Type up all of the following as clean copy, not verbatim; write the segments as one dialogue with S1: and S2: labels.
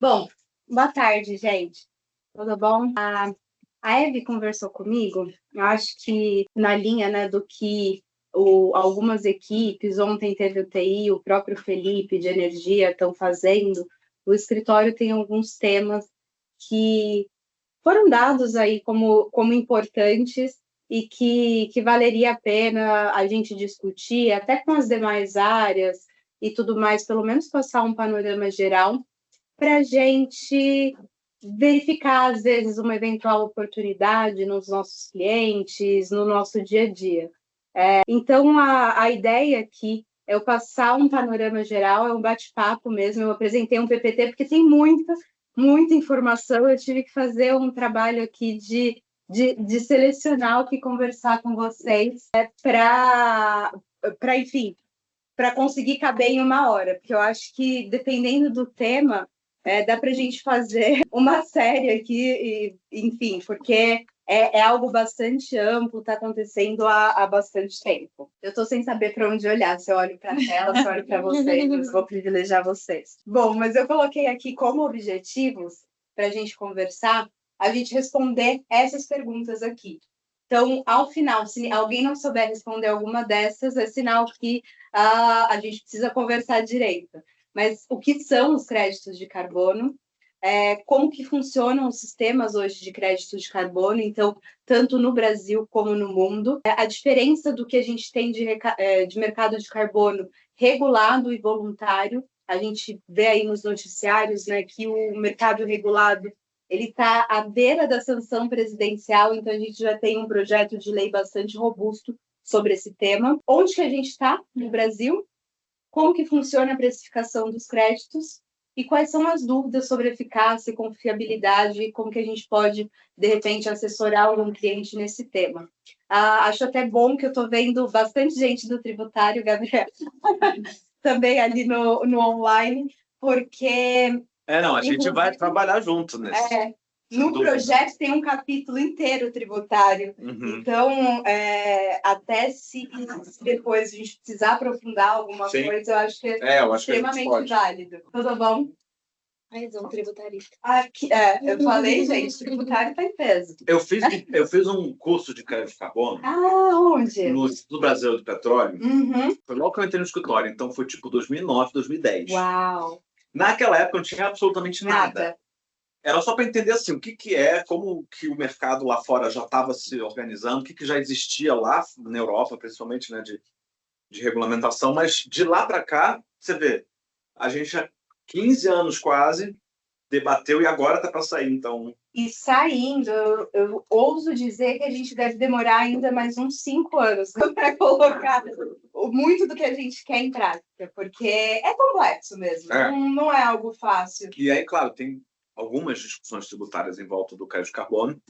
S1: Bom, boa tarde, gente. Tudo bom? A Eve conversou comigo, eu acho que na linha, né, do que algumas equipes, ontem teve o TI, o próprio Felipe de energia estão fazendo, o escritório tem alguns temas que foram dados aí como importantes e que valeria a pena a gente discutir, até com as demais áreas e tudo mais, pelo menos passar um panorama geral para a gente verificar, às vezes, uma eventual oportunidade nos nossos clientes, no nosso dia a dia. Então, a ideia aqui é eu passar um panorama geral, é um bate-papo mesmo. Eu apresentei um PPT, porque tem muita informação. Eu tive que fazer um trabalho aqui de selecionar o que conversar com vocês enfim, para conseguir caber em uma hora, porque eu acho que, dependendo do tema, dá para a gente fazer uma série aqui, enfim, porque é algo bastante amplo, está acontecendo há bastante tempo. Eu estou sem saber para onde olhar, se eu olho para a tela, se eu olho para vocês, mas vou privilegiar vocês. Bom, mas eu coloquei aqui como objetivos, para a gente conversar, a gente responder essas perguntas aqui. Então, ao final, se alguém não souber responder alguma dessas, é sinal que a gente precisa conversar direito. Mas o que são os créditos de carbono? Como que funcionam os sistemas hoje de créditos de carbono, então, tanto no Brasil como no mundo. A diferença do que a gente tem de mercado de carbono regulado e voluntário. A gente vê aí nos noticiários, né, que o mercado regulado ele está à beira da sanção presidencial, então a gente já tem um projeto de lei bastante robusto sobre esse tema. Onde que a gente está no Brasil? Como que funciona a precificação dos créditos? E quais são as dúvidas sobre eficácia, confiabilidade e como que a gente pode, de repente, assessorar algum cliente nesse tema? Acho até bom que eu estou vendo bastante gente do tributário, Gabriel, também ali no online, porque
S2: não, a gente vai trabalhar junto nesse.
S1: No projeto tem um capítulo inteiro tributário.
S2: Uhum.
S1: Então, até se depois a gente precisar aprofundar alguma coisa, eu acho que é extremamente válido. Tudo bom?
S3: Mais um tributarista.
S1: Eu falei, gente, tributário está em peso.
S2: Eu fiz um curso de crédito de carbono.
S1: Onde?
S2: No Instituto Brasileiro do Petróleo.
S1: Uhum.
S2: Foi logo que eu entrei no escritório, então foi tipo 2009, 2010.
S1: Uau!
S2: Naquela época não tinha absolutamente nada. Era só para entender assim, o que como que o mercado lá fora já estava se organizando, o que já existia lá na Europa, principalmente, né, de regulamentação, mas de lá para cá, você vê, a gente há 15 anos quase debateu e agora está para sair, então.
S1: E saindo, eu ouso dizer que a gente deve demorar ainda mais uns 5 anos para colocar muito do que a gente quer em prática, porque é complexo mesmo, não é algo fácil.
S2: E aí, claro, tem algumas discussões tributárias em volta do crédito de carbono,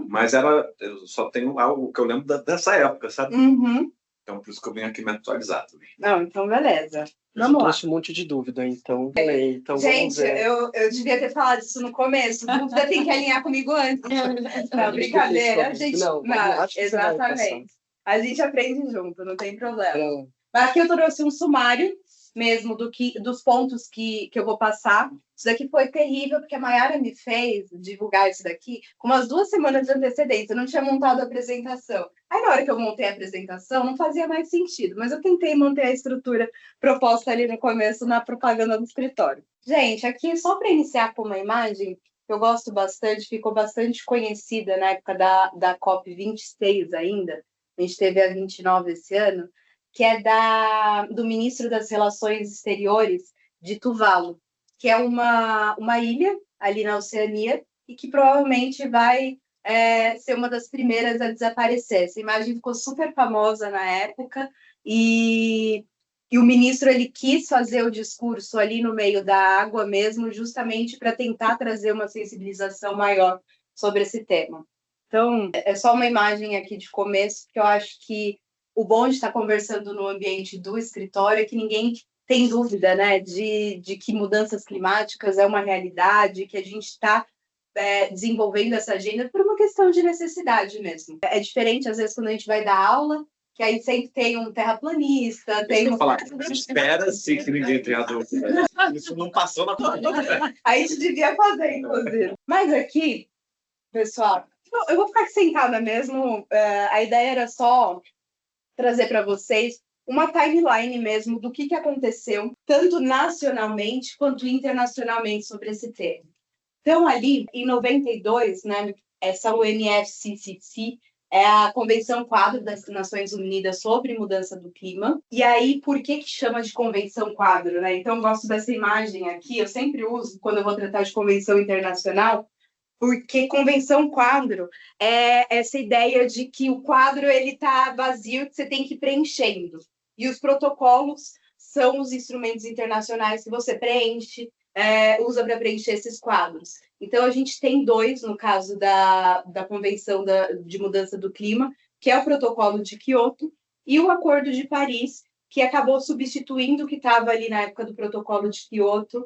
S2: mas eu só tenho algo que eu lembro dessa época, sabe? Então, por isso que eu venho aqui me atualizar também.
S1: Não, então beleza.
S4: Vamos lá. Trouxe um monte de dúvida, então.
S1: Gente, vamos ver. Eu devia ter falado isso no começo. Dúvida tem que alinhar comigo antes. Não, brincadeira. A gente... Não, exatamente. A gente aprende junto, não tem problema. Mas aqui eu trouxe um sumário mesmo dos pontos que eu vou passar. Isso daqui foi terrível, porque a Mayara me fez divulgar isso daqui com umas 2 semanas de antecedência. Eu não tinha montado a apresentação. Aí, na hora que eu montei a apresentação, não fazia mais sentido, mas eu tentei manter a estrutura proposta ali no começo, na propaganda do escritório. Gente, aqui, só para iniciar com uma imagem, que eu gosto bastante, ficou bastante conhecida na época da COP26 ainda, a gente teve a 29 esse ano, que é do ministro das Relações Exteriores de Tuvalu, que é uma ilha ali na Oceania e que provavelmente vai ser uma das primeiras a desaparecer. Essa imagem ficou super famosa na época e o ministro ele quis fazer o discurso ali no meio da água mesmo, justamente para tentar trazer uma sensibilização maior sobre esse tema. Então, é só uma imagem aqui de começo, que eu acho que o bom de estar conversando no ambiente do escritório é que ninguém tem dúvida, né, de que mudanças climáticas é uma realidade, que a gente está desenvolvendo essa agenda por uma questão de necessidade mesmo. É diferente, às vezes, quando a gente vai dar aula que aí sempre tem um terraplanista, tem um...
S2: falar, espera-se que ninguém tenha dúvida. Isso não passou na conta.
S1: A gente devia fazer, inclusive. Mas aqui, pessoal, eu vou ficar sentada mesmo. A ideia era só trazer para vocês uma timeline mesmo do que aconteceu, tanto nacionalmente quanto internacionalmente sobre esse tema. Então, ali, em 92, né, essa UNFCCC é a Convenção Quadro das Nações Unidas sobre Mudança do Clima. E aí, por que chama de Convenção Quadro, né? Então, eu gosto dessa imagem aqui, eu sempre uso quando eu vou tratar de convenção internacional, porque convenção quadro é essa ideia de que o quadro ele está vazio, que você tem que ir preenchendo. E os protocolos são os instrumentos internacionais que você preenche, usa para preencher esses quadros. Então, a gente tem dois, no caso da Convenção de Mudança do Clima, que é o Protocolo de Quioto, e o Acordo de Paris, que acabou substituindo o que estava ali na época do Protocolo de Quioto,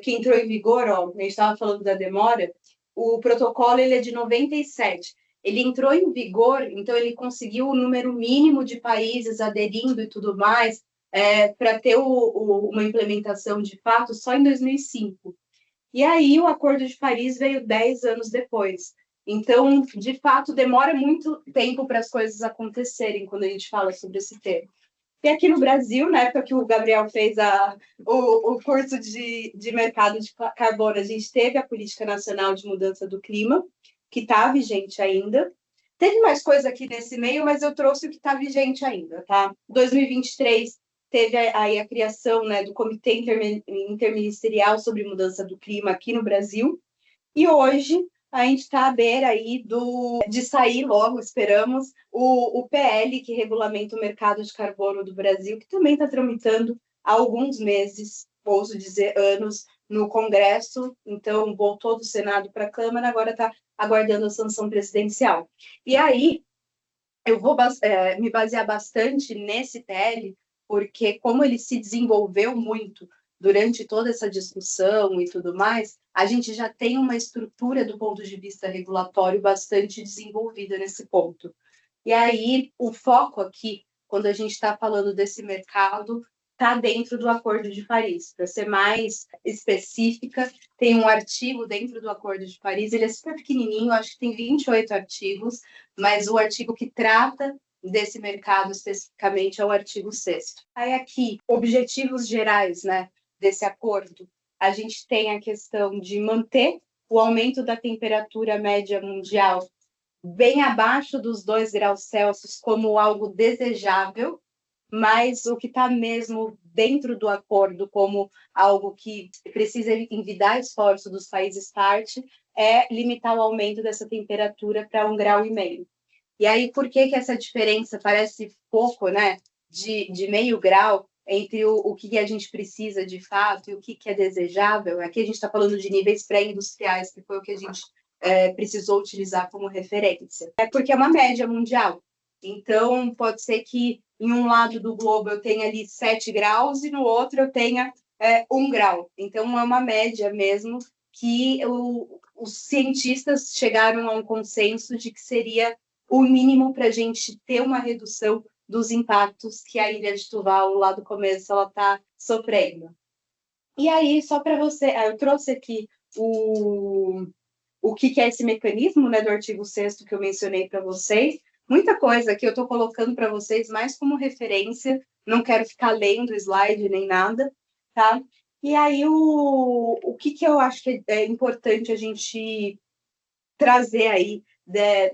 S1: que entrou em vigor, a gente estava falando da demora, o protocolo ele é de 97. Ele entrou em vigor, então ele conseguiu o número mínimo de países aderindo e tudo mais, para ter uma implementação de fato só em 2005. E aí o Acordo de Paris veio 10 anos depois. Então, de fato, demora muito tempo para as coisas acontecerem quando a gente fala sobre esse tema. E aqui no Brasil, na época que o Gabriel fez o curso de mercado de carbono, a gente teve a Política Nacional de Mudança do Clima, que está vigente ainda. Teve mais coisa aqui nesse meio, mas eu trouxe o que está vigente ainda, tá? 2023 teve aí a criação, né, do Comitê Interministerial sobre Mudança do Clima aqui no Brasil. E hoje a gente está à beira aí de sair logo, esperamos, o PL, que regulamenta o mercado de carbono do Brasil, que também está tramitando há alguns meses, ouso dizer anos, no Congresso. Então, voltou do Senado para a Câmara, agora está aguardando a sanção presidencial. E aí, eu vou me basear bastante nesse PL, porque como ele se desenvolveu muito durante toda essa discussão e tudo mais, a gente já tem uma estrutura do ponto de vista regulatório bastante desenvolvida nesse ponto. E aí, o foco aqui, quando a gente está falando desse mercado, está dentro do Acordo de Paris. Para ser mais específica, tem um artigo dentro do Acordo de Paris, ele é super pequenininho, acho que tem 28 artigos, mas o artigo que trata desse mercado especificamente é o artigo 6º. Aí aqui, objetivos gerais, né, desse acordo, a gente tem a questão de manter o aumento da temperatura média mundial bem abaixo dos 2 graus Celsius como algo desejável, mas o que está mesmo dentro do acordo como algo que precisa envidar esforço dos países parte é limitar o aumento dessa temperatura para 1,5 graus. E aí, por que essa diferença parece pouco, né, de meio grau entre o que a gente precisa de fato e o que é desejável? Aqui a gente está falando de níveis pré-industriais, que foi o que a gente precisou utilizar como referência. É porque é uma média mundial. Então, pode ser que em um lado do globo eu tenha ali 7 graus e no outro eu tenha 1 grau. Então, é uma média mesmo que os cientistas chegaram a um consenso de que seria o mínimo para a gente ter uma redução dos impactos que a Ilha de Tuvalu, lá do começo, ela está sofrendo. E aí, só para você, eu trouxe aqui o que é esse mecanismo, né, do artigo 6º que eu mencionei para vocês. Muita coisa que eu estou colocando para vocês mais como referência, não quero ficar lendo slide nem nada, tá? E aí, o que eu acho que é importante a gente trazer aí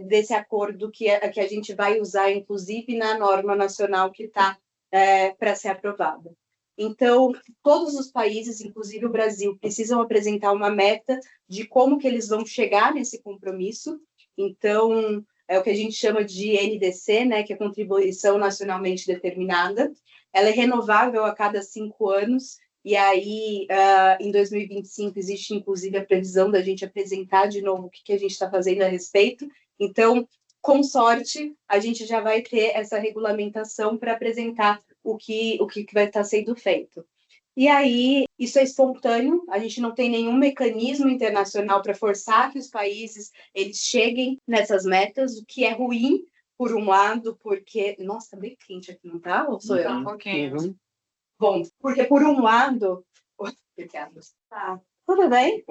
S1: desse acordo que a gente vai usar, inclusive, na norma nacional que está para ser aprovada. Então, todos os países, inclusive o Brasil, precisam apresentar uma meta de como que eles vão chegar nesse compromisso. Então, é o que a gente chama de NDC, né, que é Contribuição Nacionalmente Determinada. Ela é renovável a cada 5 anos, e aí, em 2025, existe, inclusive, a previsão da gente apresentar de novo o que a gente está fazendo a respeito. Então, com sorte, a gente já vai ter essa regulamentação para apresentar o que vai estar sendo feito. E aí, isso é espontâneo, a gente não tem nenhum mecanismo internacional para forçar que os países eles cheguem nessas metas, o que é ruim, por um lado, porque... Nossa, tá bem quente aqui, não tá? Ou sou eu?
S3: Um pouquinho.
S4: Uhum.
S1: Bom, porque por um lado... Obrigada. Tá, tudo bem?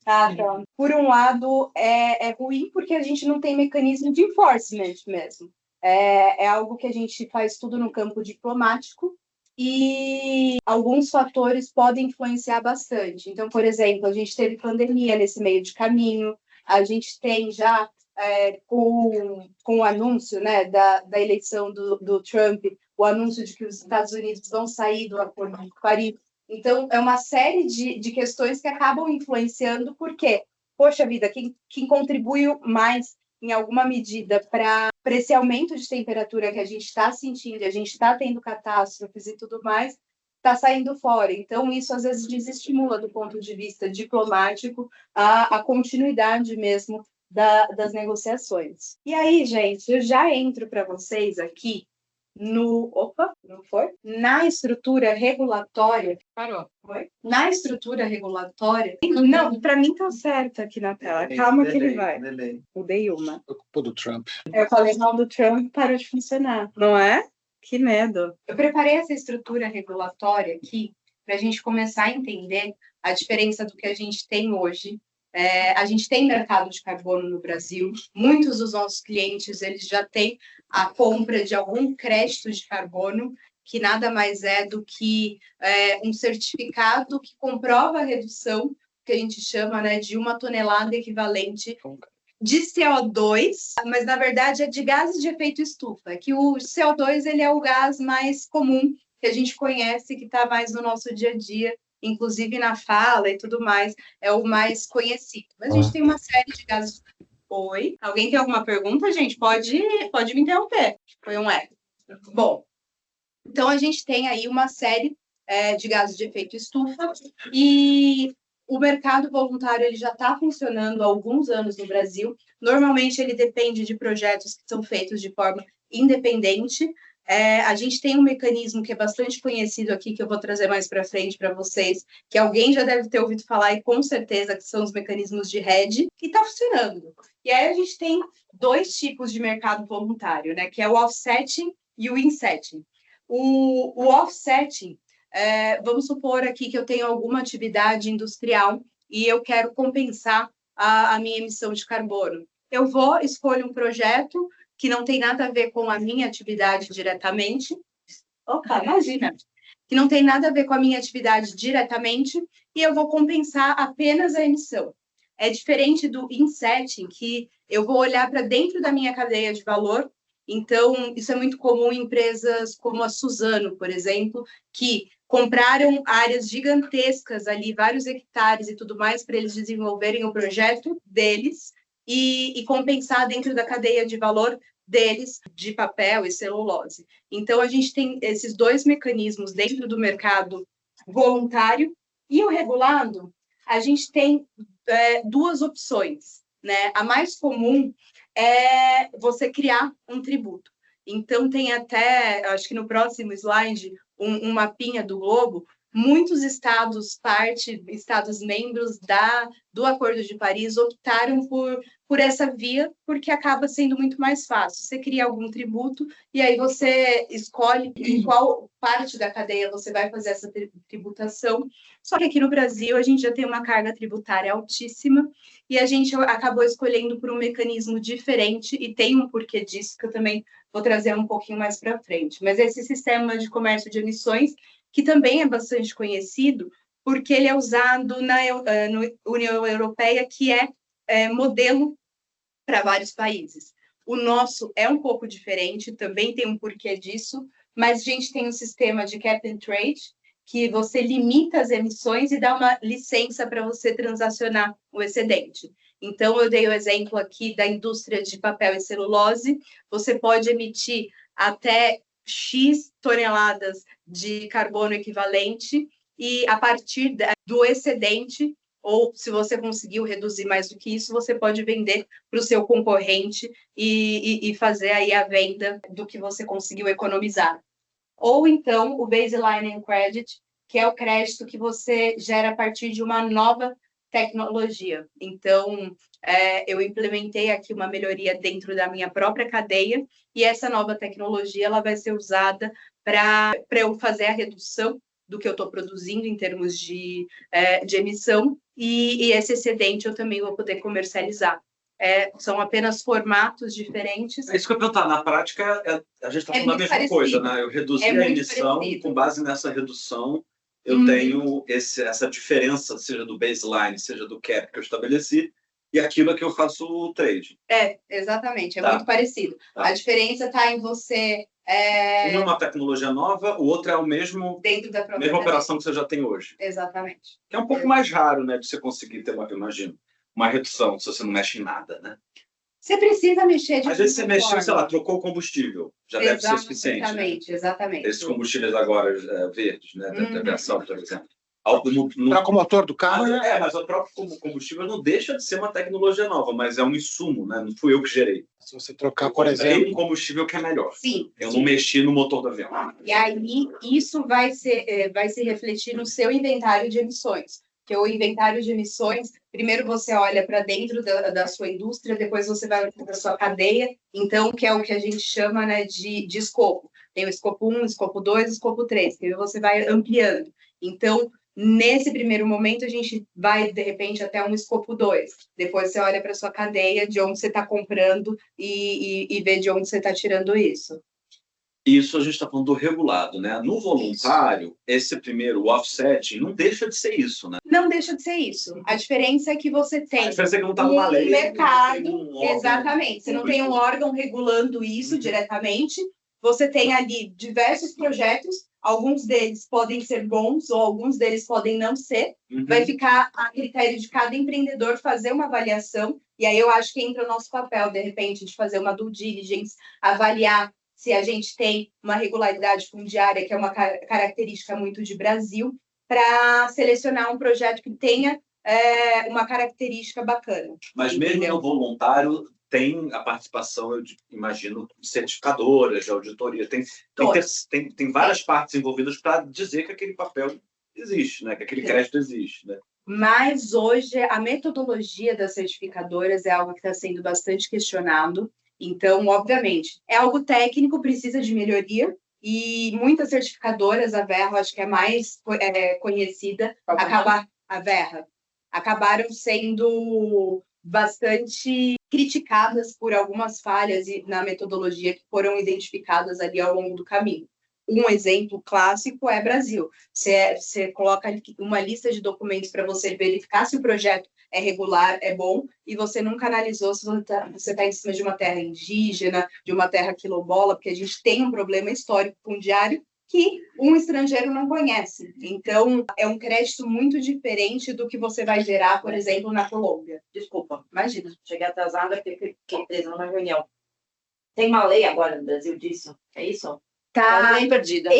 S1: Ah, pronto. Por um lado, é ruim porque a gente não tem mecanismo de enforcement mesmo. É algo que a gente faz tudo no campo diplomático e alguns fatores podem influenciar bastante. Então, por exemplo, a gente teve pandemia nesse meio de caminho, a gente tem já, com o anúncio, né, da eleição do Trump, o anúncio de que os Estados Unidos vão sair do Acordo de Paris. Então, é uma série de questões que acabam influenciando, porque, poxa vida, quem contribuiu mais, em alguma medida, para esse aumento de temperatura que a gente está sentindo, a gente está tendo catástrofes e tudo mais, está saindo fora. Então, isso às vezes desestimula, do ponto de vista diplomático, a continuidade mesmo das negociações. E aí, gente, eu já entro para vocês aqui Opa, não foi? Na estrutura regulatória.
S3: Parou.
S1: Foi? Na estrutura regulatória. Não, para mim tá certo aqui na tela. Calma que ele vai. Mudei uma.
S4: Culpa do Trump.
S1: Eu falei mal do Trump, parou de funcionar. Não é? Que medo. Eu preparei essa estrutura regulatória aqui para a gente começar a entender a diferença do que a gente tem hoje. A gente tem mercado de carbono no Brasil. Muitos dos nossos clientes eles já têm a compra de algum crédito de carbono, que nada mais é do que um certificado que comprova a redução, que a gente chama, né, de 1 tonelada equivalente de CO2, mas na verdade é de gases de efeito estufa, que o CO2 ele é o gás mais comum que a gente conhece, que está mais no nosso dia a dia, inclusive na fala e tudo mais, é o mais conhecido. Mas a gente tem uma série de gases. Oi? Alguém tem alguma pergunta, gente? Pode me interromper. Foi um eco. Bom, então a gente tem aí uma série de gases de efeito estufa e o mercado voluntário ele já está funcionando há alguns anos no Brasil. Normalmente ele depende de projetos que são feitos de forma independente. A gente tem um mecanismo que é bastante conhecido aqui, que eu vou trazer mais para frente para vocês, que alguém já deve ter ouvido falar, e com certeza que são os mecanismos de hedge, que está funcionando. E aí a gente tem 2 tipos de mercado voluntário, né, que é o offsetting e o insetting. O offsetting, vamos supor aqui que eu tenho alguma atividade industrial e eu quero compensar a minha emissão de carbono. Eu escolho um projeto que não tem nada a ver com a minha atividade diretamente. Opa, imagina! Que não tem nada a ver com a minha atividade diretamente e eu vou compensar apenas a emissão. É diferente do insetting, que eu vou olhar para dentro da minha cadeia de valor. Então, isso é muito comum em empresas como a Suzano, por exemplo, que compraram áreas gigantescas ali, vários hectares e tudo mais, para eles desenvolverem o projeto deles, e compensar dentro da cadeia de valor deles de papel e celulose. Então, a gente tem esses 2 mecanismos dentro do mercado voluntário e o regulado, a gente tem 2 opções, né? A mais comum é você criar um tributo. Então, tem até, acho que no próximo slide, um mapinha do globo. Muitos estados membros do Acordo de Paris optaram por essa via, porque acaba sendo muito mais fácil. Você cria algum tributo e aí você escolhe em qual parte da cadeia você vai fazer essa tributação. Só que aqui no Brasil a gente já tem uma carga tributária altíssima e a gente acabou escolhendo por um mecanismo diferente e tem um porquê disso que eu também vou trazer um pouquinho mais para frente. Mas esse sistema de comércio de emissões, que também é bastante conhecido, porque ele é usado na União Europeia, que é modelo para vários países. O nosso é um pouco diferente, também tem um porquê disso, mas a gente tem um sistema de cap and trade, que você limita as emissões e dá uma licença para você transacionar o excedente. Então, eu dei o exemplo aqui da indústria de papel e celulose, você pode emitir até X toneladas de carbono equivalente e, a partir do excedente, ou se você conseguiu reduzir mais do que isso, você pode vender para o seu concorrente e fazer aí a venda do que você conseguiu economizar. Ou então o baseline and credit, que é o crédito que você gera a partir de uma nova tecnologia. Então, eu implementei aqui uma melhoria dentro da minha própria cadeia e essa nova tecnologia ela vai ser usada para eu fazer a redução do que eu estou produzindo em termos de emissão e esse excedente eu também vou poder comercializar. São apenas formatos diferentes.
S2: É isso que eu ia perguntar. Na prática, a gente está falando a mesma
S1: parecido.
S2: coisa, né? Eu reduzi a emissão, com base nessa redução, eu tenho essa diferença, seja do baseline, seja do cap que eu estabeleci, e aquilo é que eu faço o trade.
S1: Exatamente, muito parecido. A diferença está em você...
S2: Um é uma tecnologia nova, o outro é o mesmo...
S1: Dentro da própria
S2: mesma operação que você já tem hoje.
S1: Exatamente.
S2: Que é um pouco mais raro, né, de você conseguir ter, eu imagino, uma redução, se você não mexe em nada, né?
S1: Você precisa mexer de
S2: às vezes você mexeu, sei lá, trocou o combustível, já deve ser o suficiente.
S1: Exatamente, né? Exatamente.
S2: Esses combustíveis agora verdes, né, da aviação, por exemplo.
S5: Troca o motor do carro.
S2: Mas o próprio combustível não deixa de ser uma tecnologia nova, mas é um insumo, né? Não fui eu que gerei.
S5: Se você trocar, por exemplo...
S2: Tem um combustível que é melhor.
S1: Sim.
S2: Eu não mexi no motor do avião.
S1: E aí, isso vai se refletir no seu inventário de emissões. Porque o inventário de emissões, primeiro você olha para dentro da sua indústria, depois você vai para a sua cadeia, então, que é o que a gente chama, né, de escopo. Tem o escopo 1, escopo 2, escopo 3, que você vai ampliando. Então, nesse primeiro momento, a gente vai, de repente, até um escopo 2. Depois você olha para a sua cadeia, de onde você está comprando e vê de onde você está tirando isso.
S2: Isso a gente está falando do regulado, né? No voluntário, esse primeiro, o offset, não deixa de ser isso, né?
S1: Não deixa de ser isso. A diferença é que você tem
S2: que não tá numa lei,
S1: mercado, exatamente. Você não tem um órgão regulando isso diretamente. Você tem ali diversos projetos, alguns deles podem ser bons ou alguns deles podem não ser. Vai ficar a critério de cada empreendedor fazer uma avaliação. E aí eu acho que entra o nosso papel, de repente, de fazer uma due diligence, avaliar se a gente tem uma regularidade fundiária, que é uma característica muito de Brasil, para selecionar um projeto que tenha uma característica bacana.
S2: Mas mesmo no voluntário, tem a participação, eu imagino, de certificadoras, de auditoria. Tem várias partes envolvidas para dizer que aquele papel existe, né? Que aquele crédito existe, né?
S1: Mas hoje a metodologia das certificadoras é algo que está sendo bastante questionado. Então, obviamente, é algo técnico, precisa de melhoria, e muitas certificadoras, a Verra, acho que é mais conhecida, a Verra, acabaram sendo bastante criticadas por algumas falhas na metodologia que foram identificadas ali ao longo do caminho. Um exemplo clássico é Brasil. Você coloca uma lista de documentos para você verificar se o projeto é regular, é bom, e você nunca analisou se você está em cima de uma terra indígena, de uma terra quilombola, porque a gente tem um problema histórico fundiário que um estrangeiro não conhece. Então, é um crédito muito diferente do que você vai gerar, por exemplo, na Colômbia.
S6: Desculpa, imagina, cheguei atrasada porque fiquei presa numa reunião. Tem uma lei agora no Brasil disso? É isso?
S1: Tá
S6: bem perdida.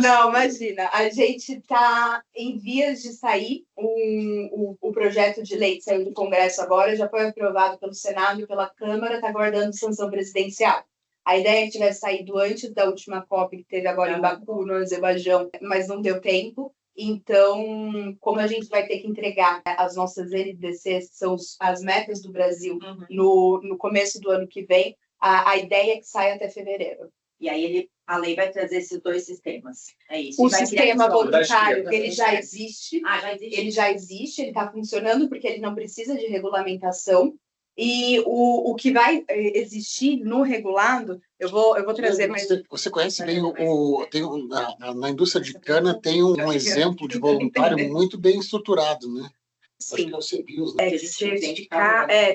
S1: Não, imagina. A gente está em vias de sair. O projeto de lei que saiu do Congresso agora já foi aprovado pelo Senado e pela Câmara, está aguardando sanção presidencial. A ideia é que tivesse saído antes da última COP que teve agora em Baku, no Azerbaijão, mas não deu tempo. Então, como a gente vai ter que entregar as nossas NDCs, que são as metas do Brasil, no começo do ano que vem, a ideia é que saia até fevereiro.
S6: E aí a lei vai trazer esses dois sistemas. É isso.
S1: O sistema voluntário, ele já existe.
S6: Já existe.
S1: Ele já existe, ele está funcionando porque ele não precisa de regulamentação. E o que vai existir no regulado, eu vou trazer mais...
S5: Você conhece bem na indústria de cana tem um exemplo de voluntário muito bem estruturado, né?
S1: Sim.
S5: Acho que é o CBIOS,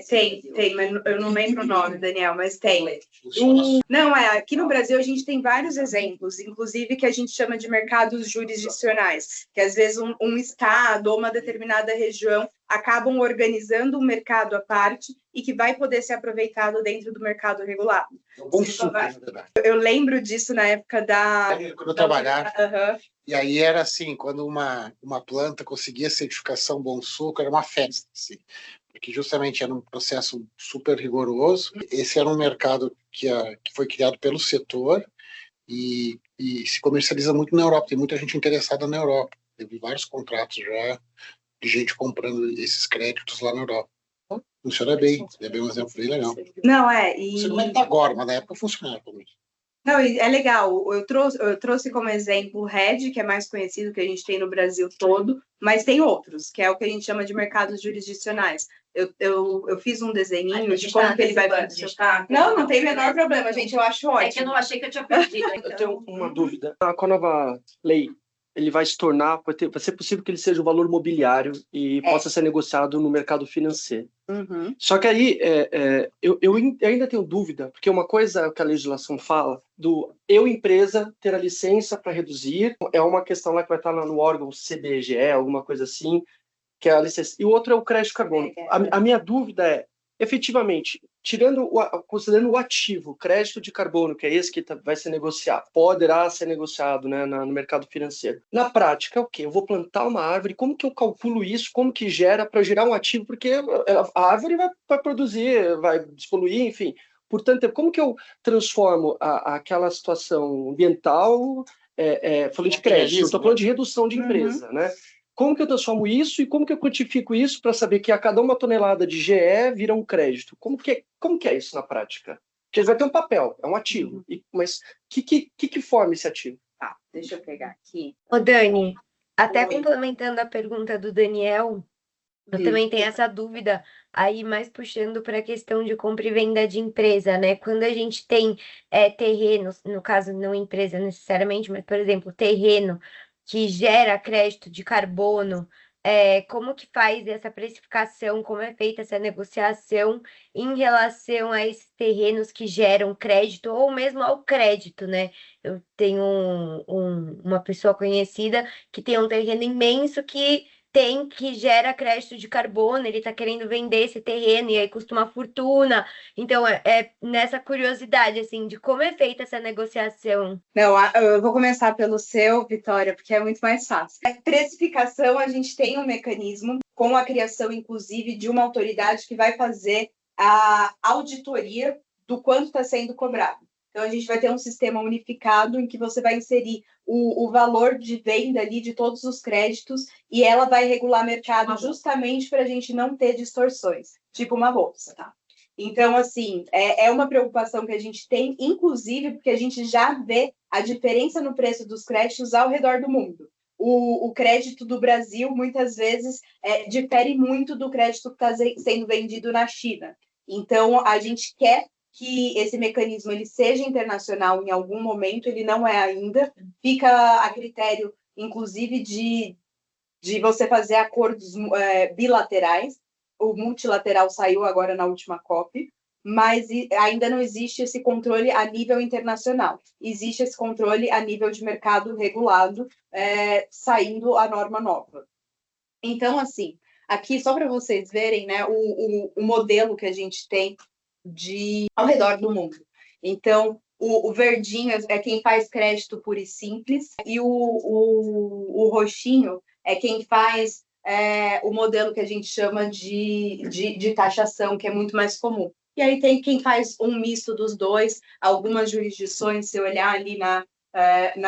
S1: tem, mas eu não lembro o nome, Daniel, mas tem. Aqui no Brasil a gente tem vários exemplos, inclusive que a gente chama de mercados jurisdicionais, que às vezes um estado ou uma determinada região acabam organizando um mercado à parte e que vai poder ser aproveitado dentro do mercado regulado.
S5: É um bom suco, na verdade.
S1: Eu lembro disso na época
S5: quando eu trabalhava. E aí era assim, quando uma planta conseguia certificação Bom Suco, era uma festa, assim, porque justamente era um processo super rigoroso. Esse era um mercado que foi criado pelo setor e se comercializa muito na Europa. Tem muita gente interessada na Europa. Teve vários contratos já de gente comprando esses créditos lá na Europa. Então, funciona bem, é bem um exemplo bem legal.
S1: Não,
S5: Não sei como é que tá agora, mas na época funcionava também.
S1: Não, e é legal. Eu trouxe como exemplo o RED, que é mais conhecido, que a gente tem no Brasil todo, mas tem outros, que é o que a gente chama de mercados jurisdicionais. Eu fiz um desenho de como que ele vai funcionar. Não tem o menor problema, gente. Eu acho ótimo.
S6: É que eu não achei que eu tinha perdido.
S4: Eu
S6: Então...
S4: tenho uma dúvida. Com a nova lei, ele vai se tornar, vai ser possível que ele seja o valor mobiliário e possa ser negociado no mercado financeiro.
S1: Uhum.
S4: Só que aí eu ainda tenho dúvida, porque uma coisa que a legislação fala do empresa, ter a licença para reduzir, é uma questão lá que vai estar no órgão CBGE, alguma coisa assim, que é a licença. E o outro é o crédito carbono. A minha dúvida é, efetivamente, considerando o ativo, crédito de carbono, que é esse que vai ser negociado, poderá ser negociado, né, no mercado financeiro. Na prática, é o quê? Eu vou plantar uma árvore, como que eu calculo isso? Como que gera para gerar um ativo? Porque a árvore vai produzir, vai despoluir, enfim. Portanto, como que eu transformo aquela situação ambiental, falando de crédito, eu estou falando de redução de empresa, né? Como que eu transformo isso e como que eu quantifico isso para saber que a cada uma tonelada de GE vira um crédito? Como que é isso na prática? Porque ele vai ter um papel, é um ativo. Mas que forma esse ativo?
S1: Tá, deixa eu pegar aqui.
S3: Ô, Dani, até
S1: Oi.
S3: complementando a pergunta do Daniel, eu também tenho essa dúvida aí, mais puxando para a questão de compra e venda de empresa, né? Quando a gente tem terrenos, no caso, não empresa necessariamente, mas, por exemplo, terreno que gera crédito de carbono, como que faz essa precificação, como é feita essa negociação em relação a esses terrenos que geram crédito ou mesmo ao crédito, né? Eu tenho uma pessoa conhecida que tem um terreno imenso que gera crédito de carbono, ele está querendo vender esse terreno e aí custa uma fortuna. Então, é nessa curiosidade, assim, de como é feita essa negociação.
S1: Não, eu vou começar pelo seu, Vitória, porque é muito mais fácil. A precificação, a gente tem um mecanismo com a criação, inclusive, de uma autoridade que vai fazer a auditoria do quanto está sendo cobrado. Então, a gente vai ter um sistema unificado em que você vai inserir o valor de venda ali de todos os créditos e ela vai regular mercado justamente para a gente não ter distorções, tipo uma bolsa, tá? Então, assim, é uma preocupação que a gente tem, inclusive porque a gente já vê a diferença no preço dos créditos ao redor do mundo. O crédito do Brasil, muitas vezes, difere muito do crédito que está sendo vendido na China. Então, a gente quer que esse mecanismo ele seja internacional em algum momento, ele não é ainda, fica a critério, inclusive, de você fazer acordos bilaterais. O multilateral saiu agora na última COP, mas ainda não existe esse controle a nível internacional. Existe esse controle a nível de mercado regulado, saindo a norma nova. Então, assim, aqui, só para vocês verem, né, o modelo que a gente tem ao redor do mundo. Então, o verdinho é quem faz crédito puro e simples, e o roxinho é quem faz o modelo que a gente chama de taxação, que é muito mais comum. E aí tem quem faz um misto dos dois. Algumas jurisdições, se olhar ali na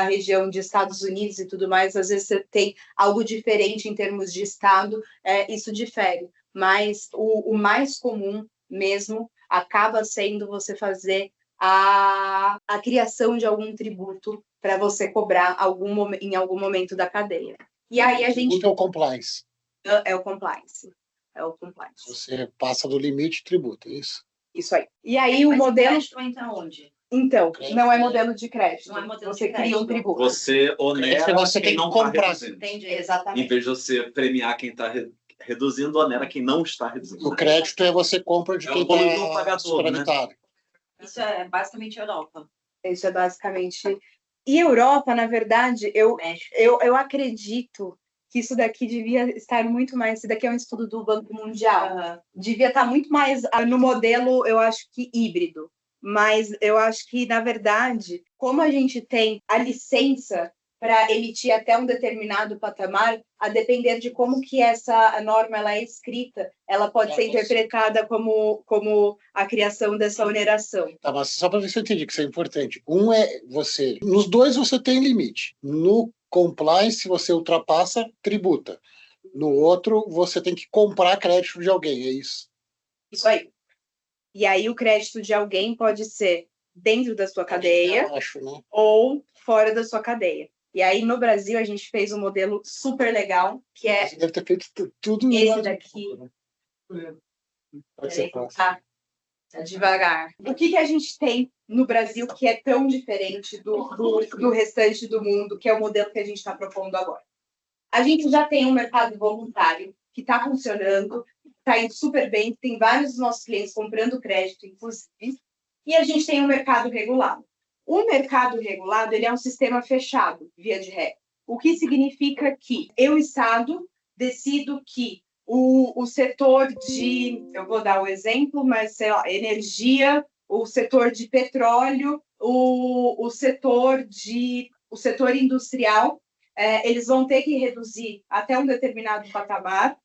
S1: região de Estados Unidos e tudo mais, às vezes você tem algo diferente em termos de estado, isso difere. Mas o mais comum mesmo acaba sendo você fazer a criação de algum tributo para você cobrar em algum momento da cadeia. E aí a gente...
S5: Tributo é o compliance.
S1: É o compliance. É o compliance.
S5: Você passa do limite, tributa, é isso?
S1: Isso aí. E aí o modelo...
S6: crédito entra onde?
S1: Então, não é modelo de crédito.
S6: Não é modelo
S1: você
S6: de
S1: cria
S6: crédito.
S1: um tributo.
S2: Você onera
S5: Você
S2: quem
S5: tem
S2: não
S5: que
S2: está
S5: comprar.
S2: reduzindo.
S6: Entendi.
S1: Exatamente.
S2: Em vez de você premiar quem está reduzindo, onera quem não está reduzindo.
S5: O crédito é você compra de
S2: É
S5: quem
S2: o poluidor
S5: está
S2: pagador,
S5: superavitário.
S6: Isso é basicamente Europa.
S1: Isso é basicamente... E Europa, na verdade, eu acredito que isso daqui devia estar muito mais... Isso daqui é um estudo do Banco Mundial. Devia estar muito mais no modelo, eu acho que híbrido. Mas eu acho que, na verdade, como a gente tem a licença para emitir até um determinado patamar, a depender de como que essa norma ela é escrita, ela pode ser interpretada como a criação dessa oneração.
S5: Tá, mas só para ver se eu entendi que isso é importante. Nos dois você tem limite. No compliance, você ultrapassa, tributa. No outro, você tem que comprar crédito de alguém, é isso?
S1: Isso aí. E aí o crédito de alguém pode ser dentro da sua cadeia
S5: Acho, né?
S1: ou fora da sua cadeia. E aí no Brasil a gente fez um modelo super legal, que é
S5: Você deve ter feito tudo
S1: esse daqui.
S5: Pode ser fácil.
S1: Tá devagar. O que a gente tem no Brasil que é tão diferente do restante do mundo, que é o modelo que a gente está propondo agora? A gente já tem um mercado voluntário que está funcionando, está indo super bem, tem vários dos nossos clientes comprando crédito, inclusive, e a gente tem um mercado regulado. O mercado regulado ele é um sistema fechado, via de regra. O que significa que eu, Estado, decido que o setor de, eu vou dar o exemplo, mas sei lá, energia, o setor de petróleo, o setor industrial, eles vão ter que reduzir até um determinado patamar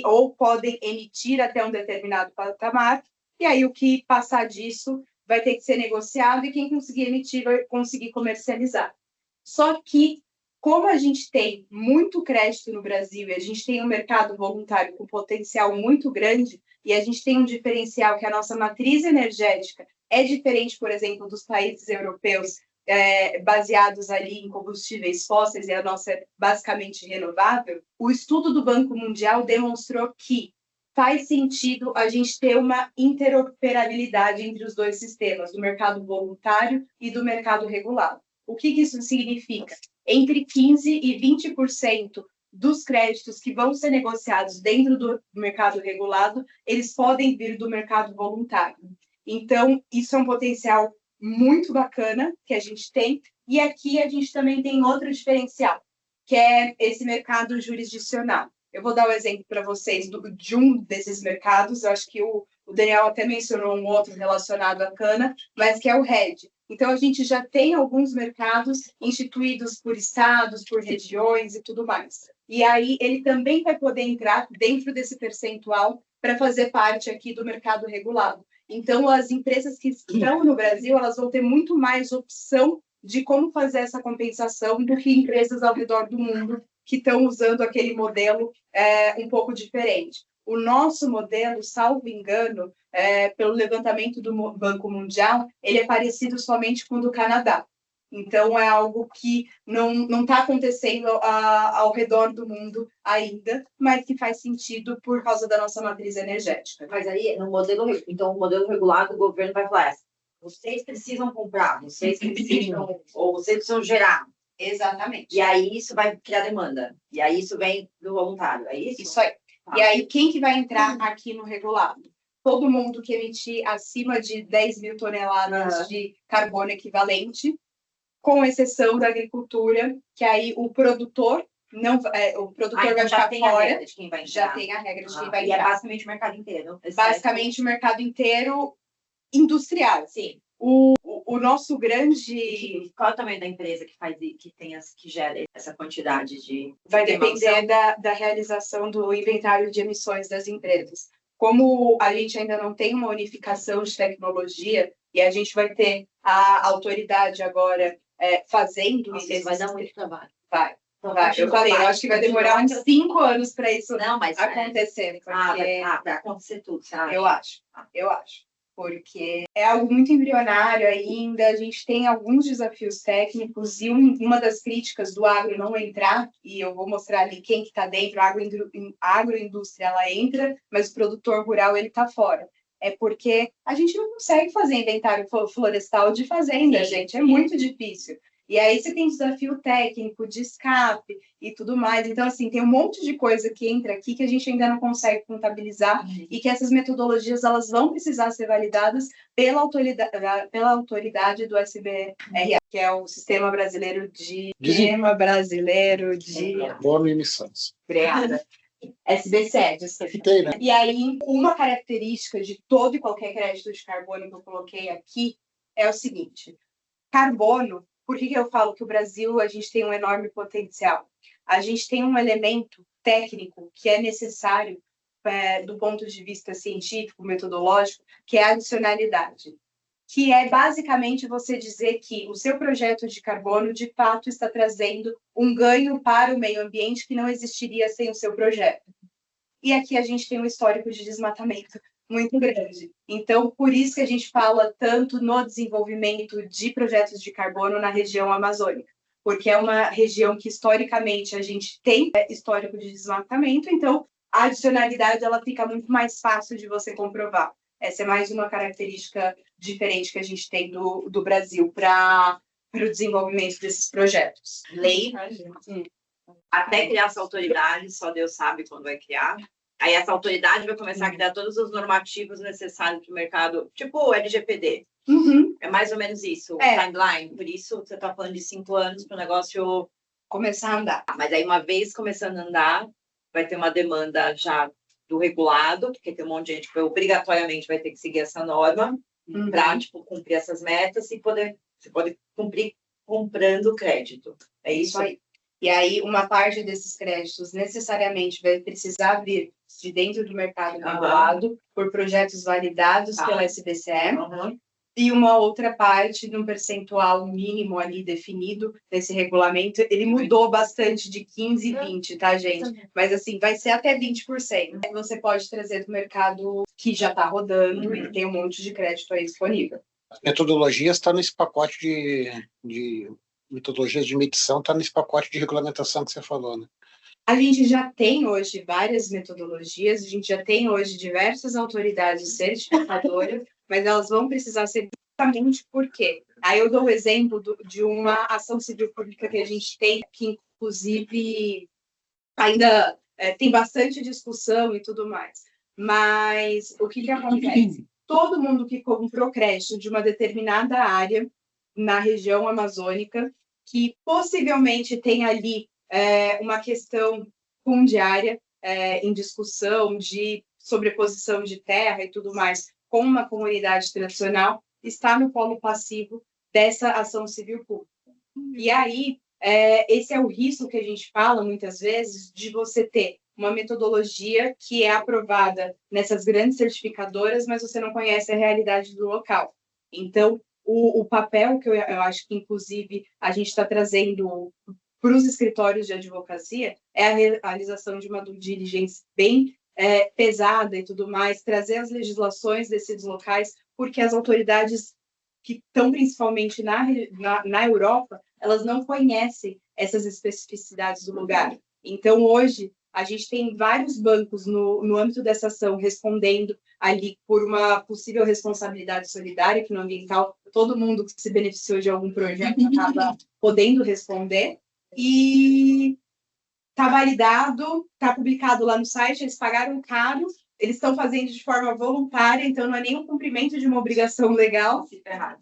S1: ou podem emitir até um determinado patamar, e aí o que passar disso vai ter que ser negociado e quem conseguir emitir vai conseguir comercializar. Só que, como a gente tem muito crédito no Brasil e a gente tem um mercado voluntário com potencial muito grande e a gente tem um diferencial que a nossa matriz energética é diferente, por exemplo, dos países europeus, baseados ali em combustíveis fósseis e a nossa é basicamente renovável, o estudo do Banco Mundial demonstrou que faz sentido a gente ter uma interoperabilidade entre os dois sistemas, do mercado voluntário e do mercado regulado. O que isso significa? Entre 15% e 20% dos créditos que vão ser negociados dentro do mercado regulado, eles podem vir do mercado voluntário. Então, isso é um potencial muito bacana que a gente tem, e aqui a gente também tem outro diferencial, que é esse mercado jurisdicional. Eu vou dar um exemplo para vocês de um desses mercados, eu acho que o Daniel até mencionou um outro relacionado à cana, mas que é o RED. Então, a gente já tem alguns mercados instituídos por estados, por regiões e tudo mais. E aí, ele também vai poder entrar dentro desse percentual para fazer parte aqui do mercado regulado. Então, as empresas que estão no Brasil, elas vão ter muito mais opção de como fazer essa compensação do que empresas ao redor do mundo que estão usando aquele modelo um pouco diferente. O nosso modelo, salvo engano, pelo levantamento do Banco Mundial, ele é parecido somente com o do Canadá. Então, é algo que não está acontecendo ao redor do mundo ainda, mas que faz sentido por causa da nossa matriz energética.
S6: Mas aí, no modelo regulado, o governo vai falar, vocês precisam comprar, vocês precisam, ou vocês precisam gerar.
S1: Exatamente.
S6: E aí isso vai criar demanda. E aí isso vem do voluntário, é isso?
S1: Isso aí. E aí, quem que vai entrar aqui no regulado? Todo mundo que emitir acima de 10 mil toneladas de carbono equivalente, com exceção da agricultura, que aí o produtor o produtor vai ficar fora.
S6: De quem vai entrar.
S1: Já tem a regra de quem vai
S6: entrar. E
S1: entrar.
S6: é basicamente o mercado inteiro.
S1: Basicamente o mercado inteiro industrial.
S6: Sim.
S1: O nosso grande...
S6: Qual é o tamanho da empresa que gera essa quantidade de...
S1: Vai depender da realização do inventário de emissões das empresas. Como a gente ainda não tem uma unificação de tecnologia, e a gente vai ter a autoridade agora fazendo
S6: isso.
S1: Isso
S6: vai dar muito trabalho.
S1: Vai. Eu falei, eu acho que vai demorar uns 5 anos para isso acontecer.
S6: Para acontecer tudo, você acha?
S1: Eu acho. Porque é algo muito embrionário ainda, a gente tem alguns desafios técnicos, e uma das críticas do agro não entrar, e eu vou mostrar ali quem que está dentro, a agroindústria ela entra, mas o produtor rural ele está fora. É porque a gente não consegue fazer inventário florestal de fazenda, gente, é muito difícil. E aí você tem desafio técnico, de escape e tudo mais. Então, assim, tem um monte de coisa que entra aqui que a gente ainda não consegue contabilizar e que essas metodologias elas vão precisar ser validadas pela autoridade do SBRA, que é o Sistema Brasileiro de...
S5: Carbono e emissões.
S1: Obrigada. SBCE,
S5: Fiquei, né?
S1: E aí, uma característica de todo e qualquer crédito de carbono que eu coloquei aqui é o seguinte: carbono. Por que eu falo que o Brasil, a gente tem um enorme potencial? A gente tem um elemento técnico que é necessário do ponto de vista científico, metodológico, que é a adicionalidade. que é basicamente você dizer que o seu projeto de carbono, de fato, está trazendo um ganho para o meio ambiente que não existiria sem o seu projeto. E aqui a gente tem um histórico de desmatamento muito grande. Então, por isso que a gente fala tanto no desenvolvimento de projetos de carbono na região amazônica, porque é uma região que, historicamente, a gente tem histórico de desmatamento, então a adicionalidade ela fica muito mais fácil de você comprovar. Essa é mais uma característica diferente que a gente tem do Brasil para o desenvolvimento desses projetos.
S6: Lei, até criar essa autoridade, só Deus sabe quando vai criar. Aí essa autoridade vai começar a criar todos os normativos necessários para o mercado, tipo o LGPD. É mais ou menos isso, o timeline. Por isso, você está falando de 5 anos para o negócio
S1: começar a andar.
S6: Mas aí, uma vez começando a andar, vai ter uma demanda já do regulado, porque tem um monte de gente que obrigatoriamente vai ter que seguir essa norma para tipo, cumprir essas metas e você pode cumprir comprando crédito. É isso aí.
S1: E aí, uma parte desses créditos necessariamente vai precisar vir de dentro do mercado regulado por projetos validados pela SBCE. E uma outra parte, de um percentual mínimo ali definido nesse regulamento, ele mudou bastante de 15 e 20, tá, gente? Mas, assim, vai ser até 20%. Você pode trazer do mercado que já está rodando e tem um monte de crédito aí disponível.
S5: As metodologias estão nesse pacote de metodologias de medição, está nesse pacote de regulamentação que você falou, né?
S1: A gente já tem hoje várias metodologias, a gente já tem hoje diversas autoridades certificadoras, mas elas vão precisar ser justamente por quê? Aí eu dou o exemplo de uma ação civil pública que a gente tem, que inclusive ainda tem bastante discussão e tudo mais. Mas o que acontece? Todo mundo que comprou crédito de uma determinada área na região amazônica, que possivelmente tem ali uma questão fundiária em discussão de sobreposição de terra e tudo mais, com uma comunidade tradicional, está no polo passivo dessa ação civil pública. E aí, esse é o risco que a gente fala, muitas vezes, de você ter uma metodologia que é aprovada nessas grandes certificadoras, mas você não conhece a realidade do local. Então, o papel que eu acho que, inclusive, a gente está trazendo para os escritórios de advocacia é a realização de uma due diligence bem pesada e tudo mais, trazer as legislações desses locais, porque as autoridades que estão principalmente na Europa, elas não conhecem essas especificidades do lugar. Então, hoje, a gente tem vários bancos no âmbito dessa ação respondendo ali por uma possível responsabilidade solidária, que no ambiental todo mundo que se beneficiou de algum projeto acaba podendo responder. E está validado, está publicado lá no site, eles pagaram caro, eles estão fazendo de forma voluntária, então não é nem um cumprimento de uma obrigação legal.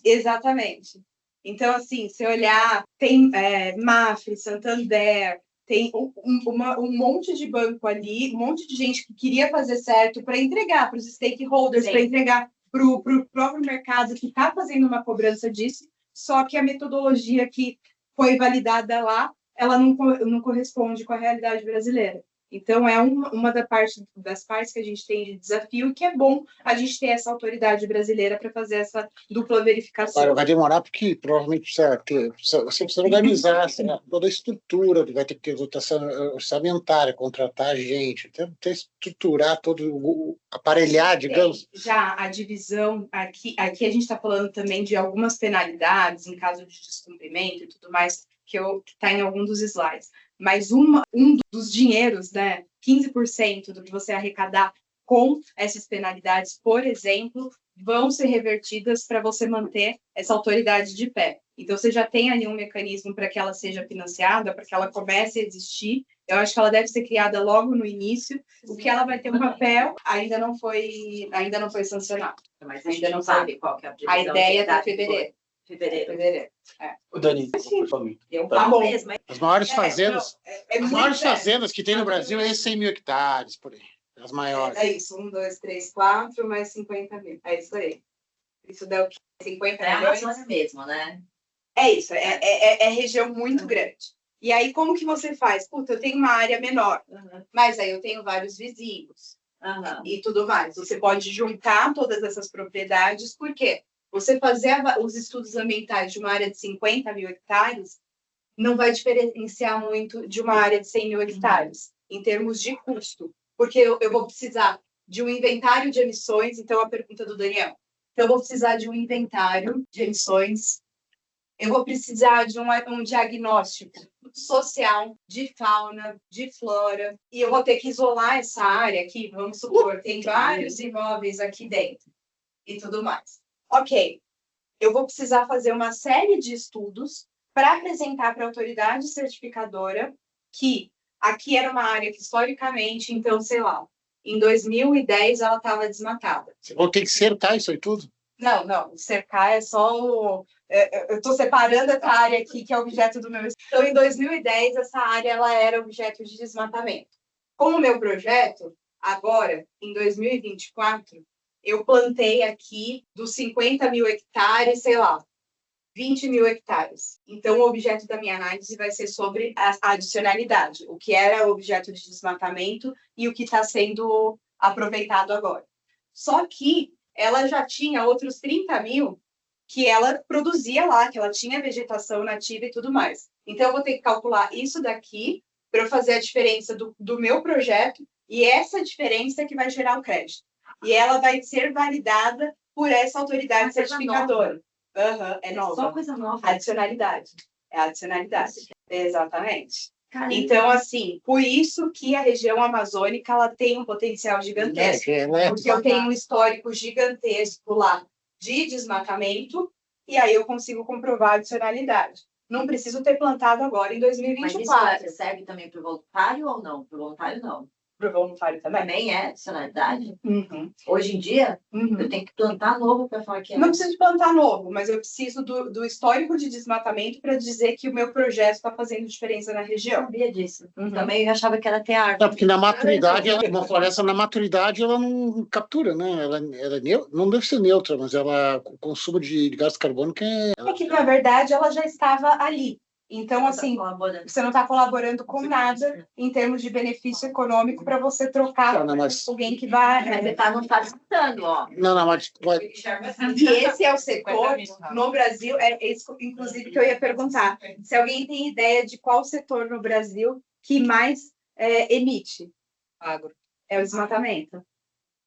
S1: Exatamente. Então, assim, se olhar, tem Mafre, Santander, tem um monte de banco ali, um monte de gente que queria fazer certo para entregar para os stakeholders, para entregar para o próprio mercado que está fazendo uma cobrança disso, só que a metodologia que foi validada lá, ela não corresponde com a realidade brasileira. Então, é uma das partes que a gente tem de desafio, que é bom a gente ter essa autoridade brasileira para fazer essa dupla verificação.
S5: Agora, vai demorar porque provavelmente você precisa organizar toda a estrutura, vai ter que ter dotação orçamentária, contratar gente, estruturar todo, aparelhar, digamos.
S1: Já a divisão, aqui a gente está falando também de algumas penalidades em caso de descumprimento e tudo mais, que está em algum dos slides. Mas um dos dinheiros, né, 15% do que você arrecadar com essas penalidades, por exemplo, vão ser revertidas para você manter essa autoridade de pé. Então, você já tem ali um mecanismo para que ela seja financiada, para que ela comece a existir. Eu acho que ela deve ser criada logo no início. O que ela vai ter um papel ainda não foi sancionado.
S6: Mas ainda não sabe qual que é
S1: a ideia é para fevereiro. Fevereiro.
S4: O Dani, por favor.
S1: Tá bom.
S5: As maiores fazendas, as maiores fazendas que tem no Brasil é 100 mil hectares, por aí. As maiores.
S1: É isso, 1, 2, 3, 4, mais 50 mil. É isso aí. Isso dá o quê? 50 milhões?
S6: É a mesmo, né?
S1: É isso, é região muito grande. E aí, como que você faz? Puta, eu tenho uma área menor, mas aí eu tenho vários vizinhos e tudo mais. Você pode juntar todas essas propriedades, por quê? Você fazer os estudos ambientais de uma área de 50 mil hectares não vai diferenciar muito de uma área de 100 mil hectares, em termos de custo, porque eu vou precisar de um inventário de emissões, então a pergunta do Daniel. Então, eu vou precisar de um inventário de emissões, eu vou precisar de um diagnóstico social, de fauna, de flora, e eu vou ter que isolar essa área aqui, vamos supor, tem vários imóveis aqui dentro, e tudo mais. Ok, eu vou precisar fazer uma série de estudos para apresentar para a autoridade certificadora que aqui era uma área que, historicamente, então, sei lá, em 2010 ela estava desmatada.
S5: Você vai ter que cercar isso aí tudo?
S1: Não, cercar é só o... eu estou separando essa área aqui, que é objeto do meu... Então, em 2010, essa área ela era objeto de desmatamento. Com o meu projeto, agora, em 2024, eu plantei aqui dos 50 mil hectares, sei lá, 20 mil hectares. Então, o objeto da minha análise vai ser sobre a adicionalidade, o que era objeto de desmatamento e o que está sendo aproveitado agora. Só que ela já tinha outros 30 mil que ela produzia lá, que ela tinha vegetação nativa e tudo mais. Então, eu vou ter que calcular isso daqui para eu fazer a diferença do meu projeto e essa diferença que vai gerar o crédito. E ela vai ser validada por essa autoridade certificadora. É nova.
S6: Só coisa nova.
S1: Adicionalidade. É adicionalidade. Exatamente.
S6: Caramba.
S1: Então, assim, por isso que a região amazônica ela tem um potencial gigantesco. Porque eu tenho um histórico gigantesco lá de desmatamento e aí eu consigo comprovar a adicionalidade. Não preciso ter plantado agora em 2024.
S6: Mas isso serve também para o voluntário ou não? Para o voluntário, não.
S1: Para o voluntário também.
S6: Também é adicionalidade?
S1: Uhum.
S6: Hoje em dia, eu tenho que plantar novo para falar que é.
S1: Não preciso de plantar novo, mas eu preciso do histórico de desmatamento para dizer que o meu projeto está fazendo diferença na
S6: Eu
S1: região.
S6: sabia disso. Também eu achava que era ter árvore.
S5: Não, porque na maturidade, uma floresta na maturidade, ela não captura, né? Ela não deve ser neutra, mas o consumo de gás carbônico
S1: É que, na verdade, ela já estava ali. Então, assim, você não está colaborando com nada em termos de benefício econômico para você trocar com alguém que vai...
S6: Mas você não está disputando, ó.
S5: Não, mas
S1: E esse é o setor, no Brasil, é isso, inclusive, que eu ia perguntar. Se alguém tem ideia de qual setor no Brasil que mais emite?
S7: Agro.
S1: É o desmatamento.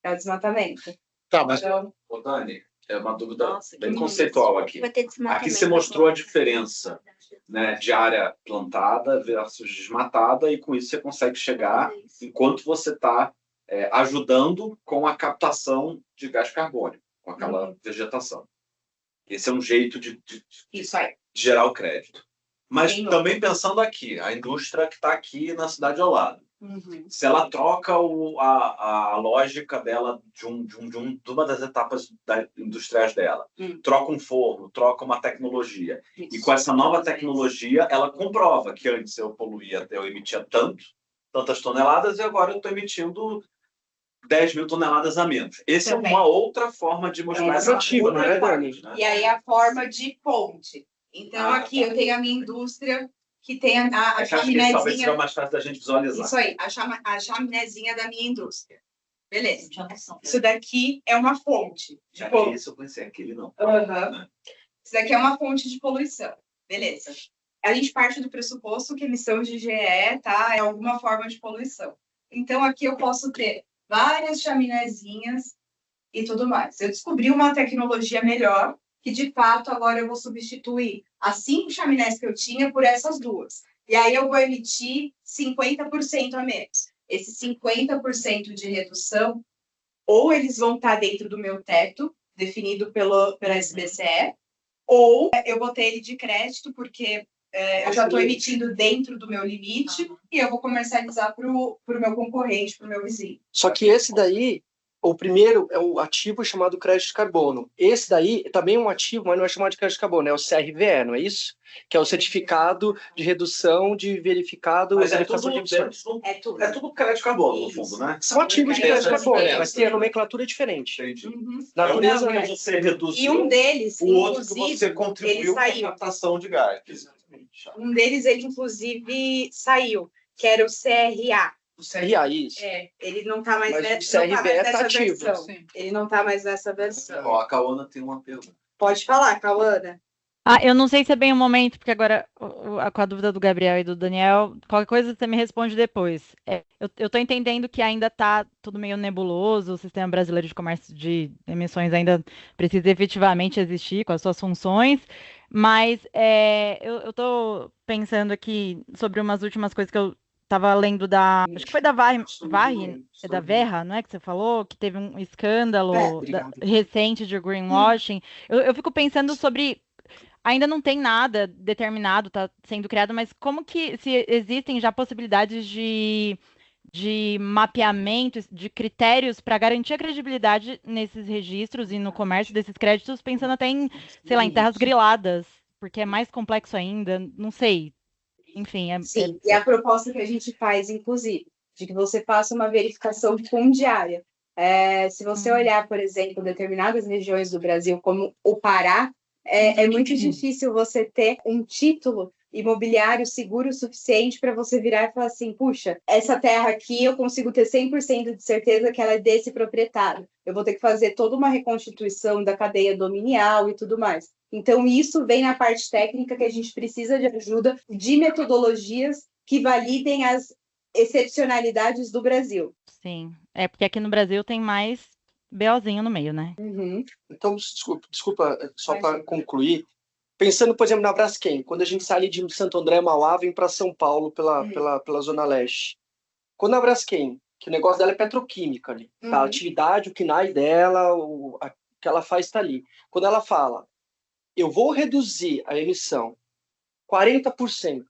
S1: É o desmatamento.
S5: Tá, mas
S1: Então,
S2: Ô, Dani, é uma dúvida
S6: Nossa,
S2: bem
S6: que
S2: conceitual aqui.
S3: Vai ter desmatamento.
S2: Aqui você mostrou a diferença, né, de área plantada versus desmatada, e com isso você consegue chegar enquanto você está ajudando com a captação de gás carbônico, com aquela vegetação. Esse é um jeito de
S1: isso aí.
S2: gerar o crédito. Mas
S1: Bem
S2: também pensando aqui, a indústria que está aqui na cidade ao lado. Se ela troca a lógica dela de uma das etapas industriais dela, troca um forno, troca uma tecnologia, e com essa nova tecnologia ela comprova que antes eu poluía, eu emitia tantas toneladas, e agora eu estou emitindo 10 mil toneladas a menos. Essa é uma outra forma de mostrar essa
S4: atrativo, né, Dani?
S1: E aí a forma de ponte. Então, aqui eu tenho a minha indústria, que tem a
S2: talvez
S1: chaminézinha.
S2: seja mais fácil da gente visualizar.
S1: Isso aí, a chaminézinha da minha indústria. Beleza. Isso daqui é uma fonte.
S2: Isso eu conheci, aquele não.
S1: Né? Isso daqui é uma fonte de poluição. Beleza. A gente parte do pressuposto que emissão de GE é alguma forma de poluição. Então, aqui eu posso ter várias chaminézinhas e tudo mais. Eu descobri uma tecnologia melhor, que de fato agora eu vou substituir as 5 chaminés que eu tinha por essas 2. E aí eu vou emitir 50% a menos. Esse 50% de redução, ou eles vão estar dentro do meu teto, definido pela SBCE, ou eu vou ter ele de crédito, porque eu já estou emitindo dentro do meu limite e eu vou comercializar para o meu concorrente, para o meu vizinho.
S4: Só que esse daí, o primeiro é o ativo chamado crédito de carbono. Esse daí também é um ativo, mas não é chamado de crédito de carbono, é o CRVE, não é isso? Que é o certificado de redução de verificado...
S2: Mas
S4: verificação de emissões.
S2: é tudo crédito de carbono, no fundo, né?
S4: São ativos de crédito de carbono, mas tem a nomenclatura diferente.
S2: Entendi.
S4: Natureza,
S2: é um que você reduziu,
S1: E um deles,
S2: o outro que
S1: inclusive,
S2: você contribuiu com a
S1: saiu.
S2: captação de gás.
S1: Um deles, ele inclusive saiu, que era o CRA.
S4: O CRA, isso.
S1: Ele não está mais,
S4: Mas o
S1: nessa
S4: CRVE tá
S1: versão.
S4: ativo.
S1: Ele não está mais nessa versão.
S2: Ó, a Caona tem uma pergunta.
S1: Pode falar, Cauana.
S7: Eu não sei se é bem o momento, porque agora, com a dúvida do Gabriel e do Daniel, qualquer coisa você me responde depois. Eu tô entendendo que ainda tá tudo meio nebuloso, o Sistema Brasileiro de Comércio de Emissões ainda precisa efetivamente existir com as suas funções, mas eu tô pensando aqui sobre umas últimas coisas que eu tava lendo acho que foi da Varri, é da Verra, não é que você falou? Que teve um escândalo recente de greenwashing. Eu fico pensando sobre. Ainda não tem nada determinado, está sendo criado, mas como que se existem já possibilidades de mapeamento, de critérios para garantir a credibilidade nesses registros e no comércio desses créditos, pensando até em, sei lá, em terras griladas, porque é mais complexo ainda, não sei. Enfim,
S1: Sim, e a proposta que a gente faz, inclusive, de que você faça uma verificação fundiária. Se você olhar, por exemplo, determinadas regiões do Brasil, como o Pará, é muito difícil você ter um título imobiliário seguro o suficiente para você virar e falar assim, puxa, essa terra aqui eu consigo ter 100% de certeza que ela é desse proprietário. Eu vou ter que fazer toda uma reconstituição da cadeia dominial e tudo mais. Então, isso vem na parte técnica que a gente precisa de ajuda de metodologias que validem as excepcionalidades do Brasil.
S7: Sim, porque aqui no Brasil tem mais BOzinho no meio, né?
S1: Uhum.
S4: Então, desculpa só para concluir, pensando, por exemplo, na Braskem, quando a gente sai ali de Santo André, Mauá, vem para São Paulo pela Zona Leste. Quando a Braskem, que o negócio dela é petroquímica ali, tá? A atividade, o KNAI dela, o que ela faz está ali. Quando ela fala, eu vou reduzir a emissão 40%,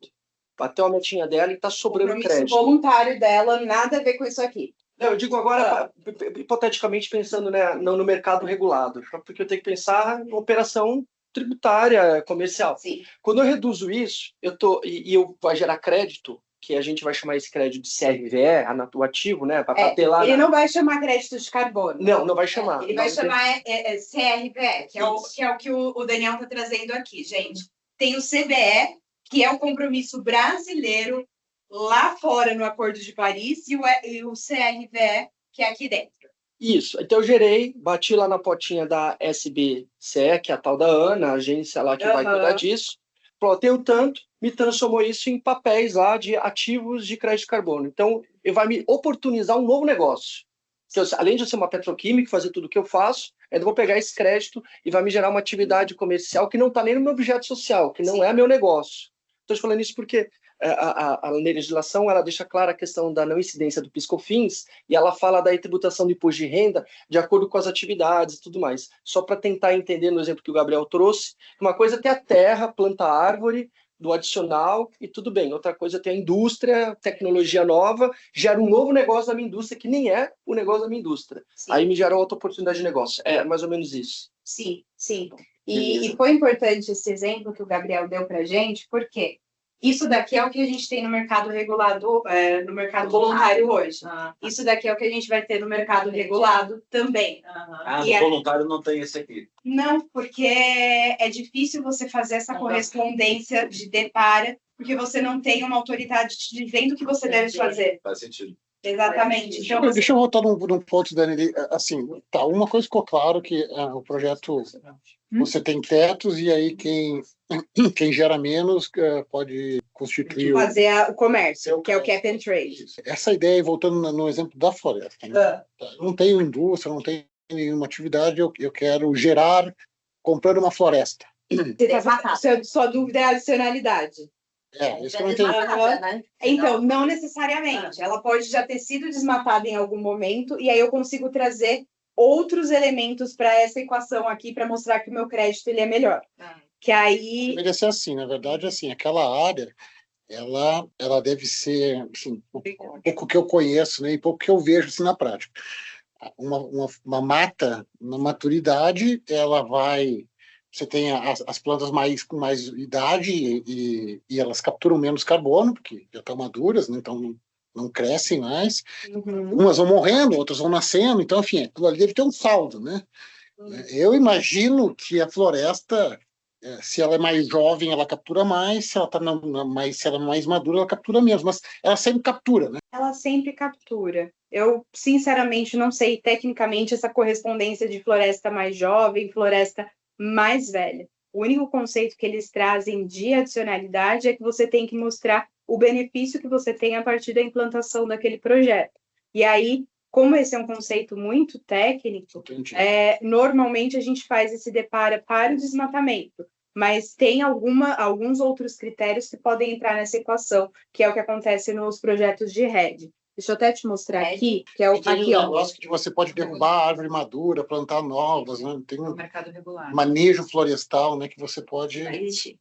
S4: bateu a metinha dela e está sobrando crédito.
S1: O voluntário dela, nada a ver com isso aqui.
S4: Não, eu digo agora, hipoteticamente pensando, né, não no mercado regulado, porque eu tenho que pensar em operação tributária, comercial.
S1: Sim.
S4: Quando eu reduzo isso, eu vai gerar crédito, que a gente vai chamar esse crédito de CRVE, o ativo, né, para ter lá.
S1: Ele não vai chamar crédito de carbono.
S4: Não vai chamar.
S6: Ele vai chamar CRVE, que é o que o Daniel está trazendo aqui, gente. Tem o CBE, que é o compromisso brasileiro lá fora no Acordo de Paris, e o CRVE, que é aqui dentro.
S4: Isso. Então eu bati lá na potinha da SBCE, que é a tal da Ana, a agência lá que vai cuidar disso. Falou, tenho tanto, me transformou isso em papéis lá de ativos de crédito de carbono. Então, vai me oportunizar um novo negócio. Então, além de eu ser uma petroquímica, fazer tudo o que eu faço, eu vou pegar esse crédito e vai me gerar uma atividade comercial que não está nem no meu objeto social, que não é meu negócio. Estou falando isso porque a legislação ela deixa clara a questão da não incidência do PIS/COFINS e ela fala da tributação do imposto de renda de acordo com as atividades e tudo mais. Só para tentar entender no exemplo que o Gabriel trouxe, uma coisa é ter a terra, planta árvore, do adicional e tudo bem. Outra coisa é ter a indústria, tecnologia nova, gera um novo negócio da minha indústria que nem é o negócio da minha indústria. Sim. Aí me gera outra oportunidade de negócio. É mais ou menos isso.
S1: Sim, sim. E foi importante esse exemplo que o Gabriel deu para a gente, porque isso daqui é o que a gente tem no mercado regulado, no mercado voluntário hoje. Isso daqui é o que a gente vai ter no mercado regulado também.
S2: No voluntário não tem esse aqui.
S1: Não, porque é difícil você fazer essa correspondência de depara, porque você não tem uma autoridade te dizendo o que você deve fazer.
S2: Faz sentido.
S1: Exatamente. Então,
S5: Deixa eu voltar num ponto, Dani. Assim, uma coisa ficou claro que o projeto, você tem tetos e aí quem gera menos pode constituir...
S1: Fazer o comércio, que é o cap and trade.
S5: Essa ideia, voltando no exemplo da floresta, né? Não tenho indústria, não tenho nenhuma atividade, eu quero gerar comprando uma floresta.
S1: Sua dúvida é a adicionalidade.
S5: Isso que eu não entendi.
S1: Né? Então, não necessariamente. Ela pode já ter sido desmatada em algum momento, e aí eu consigo trazer outros elementos para essa equação aqui para mostrar que o meu crédito ele é melhor. Que aí...
S5: Deveria ser assim, na verdade, assim, aquela área, ela deve ser, assim, pouco que eu conheço, né, e pouco que eu vejo assim, na prática. Uma mata, na maturidade, ela vai... Você tem as plantas com mais idade e elas capturam menos carbono, porque já estão maduras, né? Então não crescem mais. Umas vão morrendo, outras vão nascendo. Então, enfim, aquilo ali deve ter um saldo, né? Eu imagino que a floresta, se ela é mais jovem, ela captura mais. Se ela se ela é mais madura, ela captura menos. Mas ela sempre captura, né?
S1: Ela sempre captura. Eu, sinceramente, não sei tecnicamente essa correspondência de floresta mais jovem, floresta mais velha. O único conceito que eles trazem de adicionalidade é que você tem que mostrar o benefício que você tem a partir da implantação daquele projeto. E aí, como esse é um conceito muito técnico, normalmente a gente faz esse depara para o desmatamento, mas tem alguns outros critérios que podem entrar nessa equação, que é o que acontece nos projetos de RED. Deixa eu até te mostrar aqui, que é o aqui, ó.
S5: Negócio que você pode derrubar a árvore madura, plantar novas, né? Tem um
S6: mercado regular.
S5: manejo florestal, né, que você pode...
S6: Vai existir.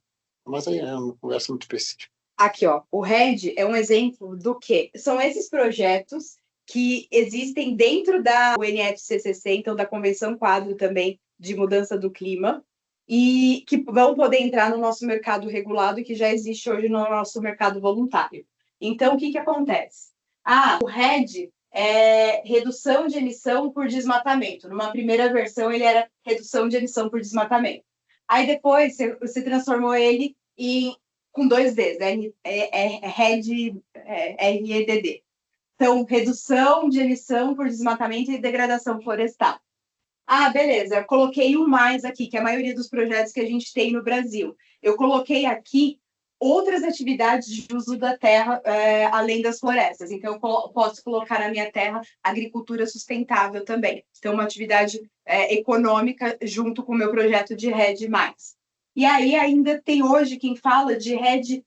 S5: Mas aí é uma conversa muito específica.
S1: Aqui, ó, o RED é um exemplo do quê? São esses projetos que existem dentro da UNFCCC, então da Convenção Quadro também de Mudança do Clima, e que vão poder entrar no nosso mercado regulado e que já existe hoje no nosso mercado voluntário. Então, o que acontece? O RED é redução de emissão por desmatamento. Numa primeira versão, ele era redução de emissão por desmatamento. Aí depois, você transformou ele com 2 Ds, RED, REDD. Então, redução de emissão por desmatamento e degradação florestal. Beleza, eu coloquei um mais aqui, que é a maioria dos projetos que a gente tem no Brasil. Eu coloquei aqui outras atividades de uso da terra, além das florestas. Então, eu posso colocar na minha terra agricultura sustentável também. Então, uma atividade econômica junto com o meu projeto de RED+. E aí, ainda tem hoje quem fala de RED++,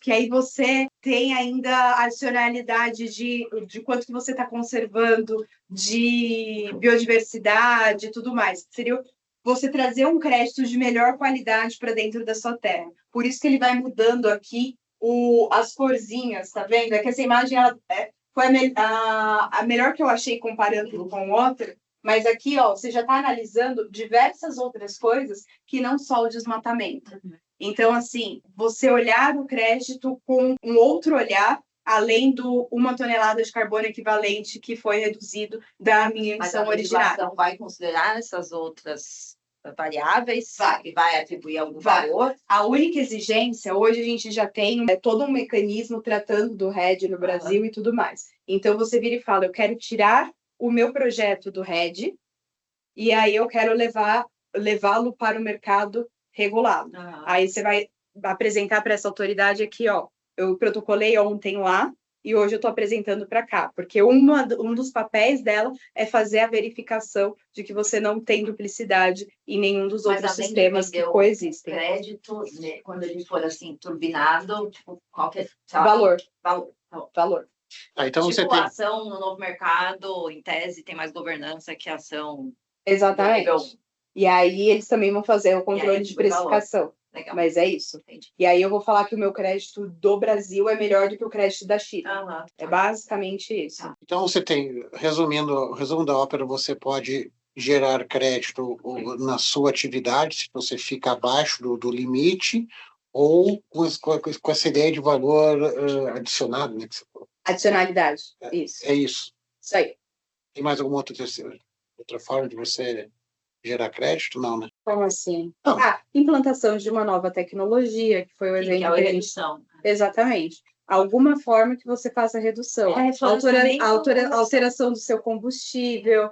S1: que aí você tem ainda a adicionalidade de quanto que você está conservando, de biodiversidade e tudo mais. Seria você trazer um crédito de melhor qualidade para dentro da sua terra. Por isso que ele vai mudando aqui as corzinhas, tá vendo? É que essa imagem foi a melhor que eu achei comparando com outra, mas aqui, ó, você já está analisando diversas outras coisas que não só o desmatamento. Então, assim, você olhar o crédito com um outro olhar, além do 1 tonelada de carbono equivalente que foi reduzido da minha emissão originária.
S6: Mas a legislação vai considerar essas outras variáveis? Vai atribuir algum valor?
S1: A única exigência, hoje a gente já tem todo um mecanismo tratando do RED no Brasil e tudo mais. Então, você vira e fala, eu quero tirar o meu projeto do RED e aí eu quero levá-lo para o mercado regulado. Aí você vai apresentar para essa autoridade aqui, ó, eu protocolei ontem lá e hoje eu estou apresentando para cá, porque um dos papéis dela é fazer a verificação de que você não tem duplicidade em nenhum dos outros sistemas que coexistem.
S6: Crédito, né, quando a gente for assim, turbinado, tipo, qualquer
S1: valor.
S5: Então você
S6: tem ação no novo mercado, em tese, tem mais governança que ação.
S1: Exatamente. E aí eles também vão fazer o controle de precificação.
S6: Legal.
S1: Mas é isso.
S6: Entendi.
S1: E aí eu vou falar que o meu crédito do Brasil é melhor do que o crédito da China. É basicamente isso.
S5: Então você tem, resumindo, o resumo da ópera, você pode gerar crédito na sua atividade, se você fica abaixo do limite, ou com essa ideia de valor adicionado, né? Que você falou.
S1: Adicionalidade, isso.
S5: É isso.
S1: Isso aí.
S5: Tem mais alguma outra forma de você gerar crédito? Não, né?
S1: Como assim?
S5: Não.
S1: Implantação de uma nova tecnologia, que foi o exemplo
S6: que é a redução.
S1: Exatamente. Alguma forma que você faça redução. Alteração do seu combustível,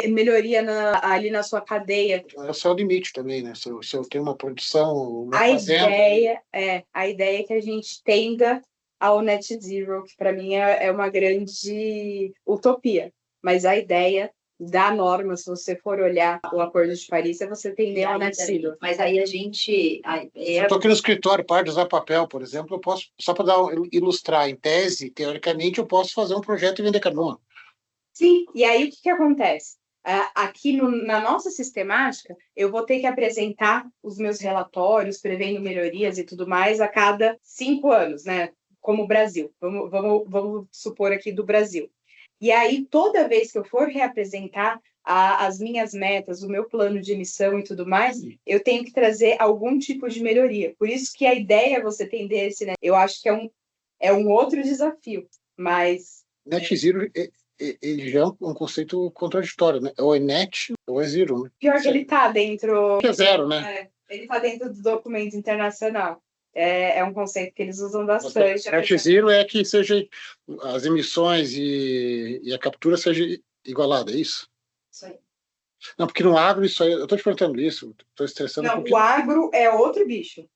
S1: melhoria ali na sua cadeia.
S5: É o seu limite também, né? Se eu tenho uma produção,
S1: a ideia é que a gente tenda ao net zero, que para mim é uma grande utopia. Mas a ideia da norma, se você for olhar o Acordo de Paris, é você tender ao net zero.
S6: Mas aí a gente...
S5: Eu estou aqui no escritório, para de usar papel, por exemplo, eu posso, só para ilustrar, em tese, teoricamente, eu posso fazer um projeto e vender carbono.
S1: Sim, e aí o que acontece? Aqui na nossa sistemática, eu vou ter que apresentar os meus relatórios, prevendo melhorias e tudo mais, a cada 5 anos, né? Como o Brasil. Vamos supor aqui do Brasil. E aí, toda vez que eu for reapresentar as minhas metas, o meu plano de emissão e tudo mais, eu tenho que trazer algum tipo de melhoria. Por isso que a ideia é você tender esse, né? Eu acho que é um outro desafio, mas...
S5: Net zero, ele já é um conceito contraditório, né? Ou é net ou é zero, né?
S1: Pior que ele está dentro...
S5: É zero, né?
S1: Ele está dentro do documento internacional. É um conceito que eles usam bastante.
S5: Net zero é que seja as emissões e a captura seja igualada, é isso?
S1: Isso aí.
S5: Não, porque no agro, isso aí, eu estou te perguntando isso, estou estressando
S1: Não,
S5: porque...
S1: o agro é outro bicho.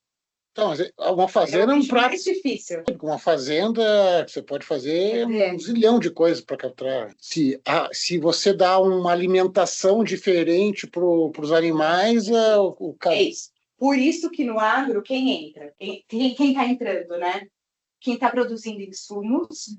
S5: Então, mas uma fazenda é um
S1: bicho
S5: prato.
S1: mais difícil.
S5: Uma fazenda, você pode fazer um zilhão de coisas para capturar. Se você dá uma alimentação diferente para os animais,
S1: É isso. Por isso que no agro, quem entra? Quem está entrando, né? Quem está produzindo insumos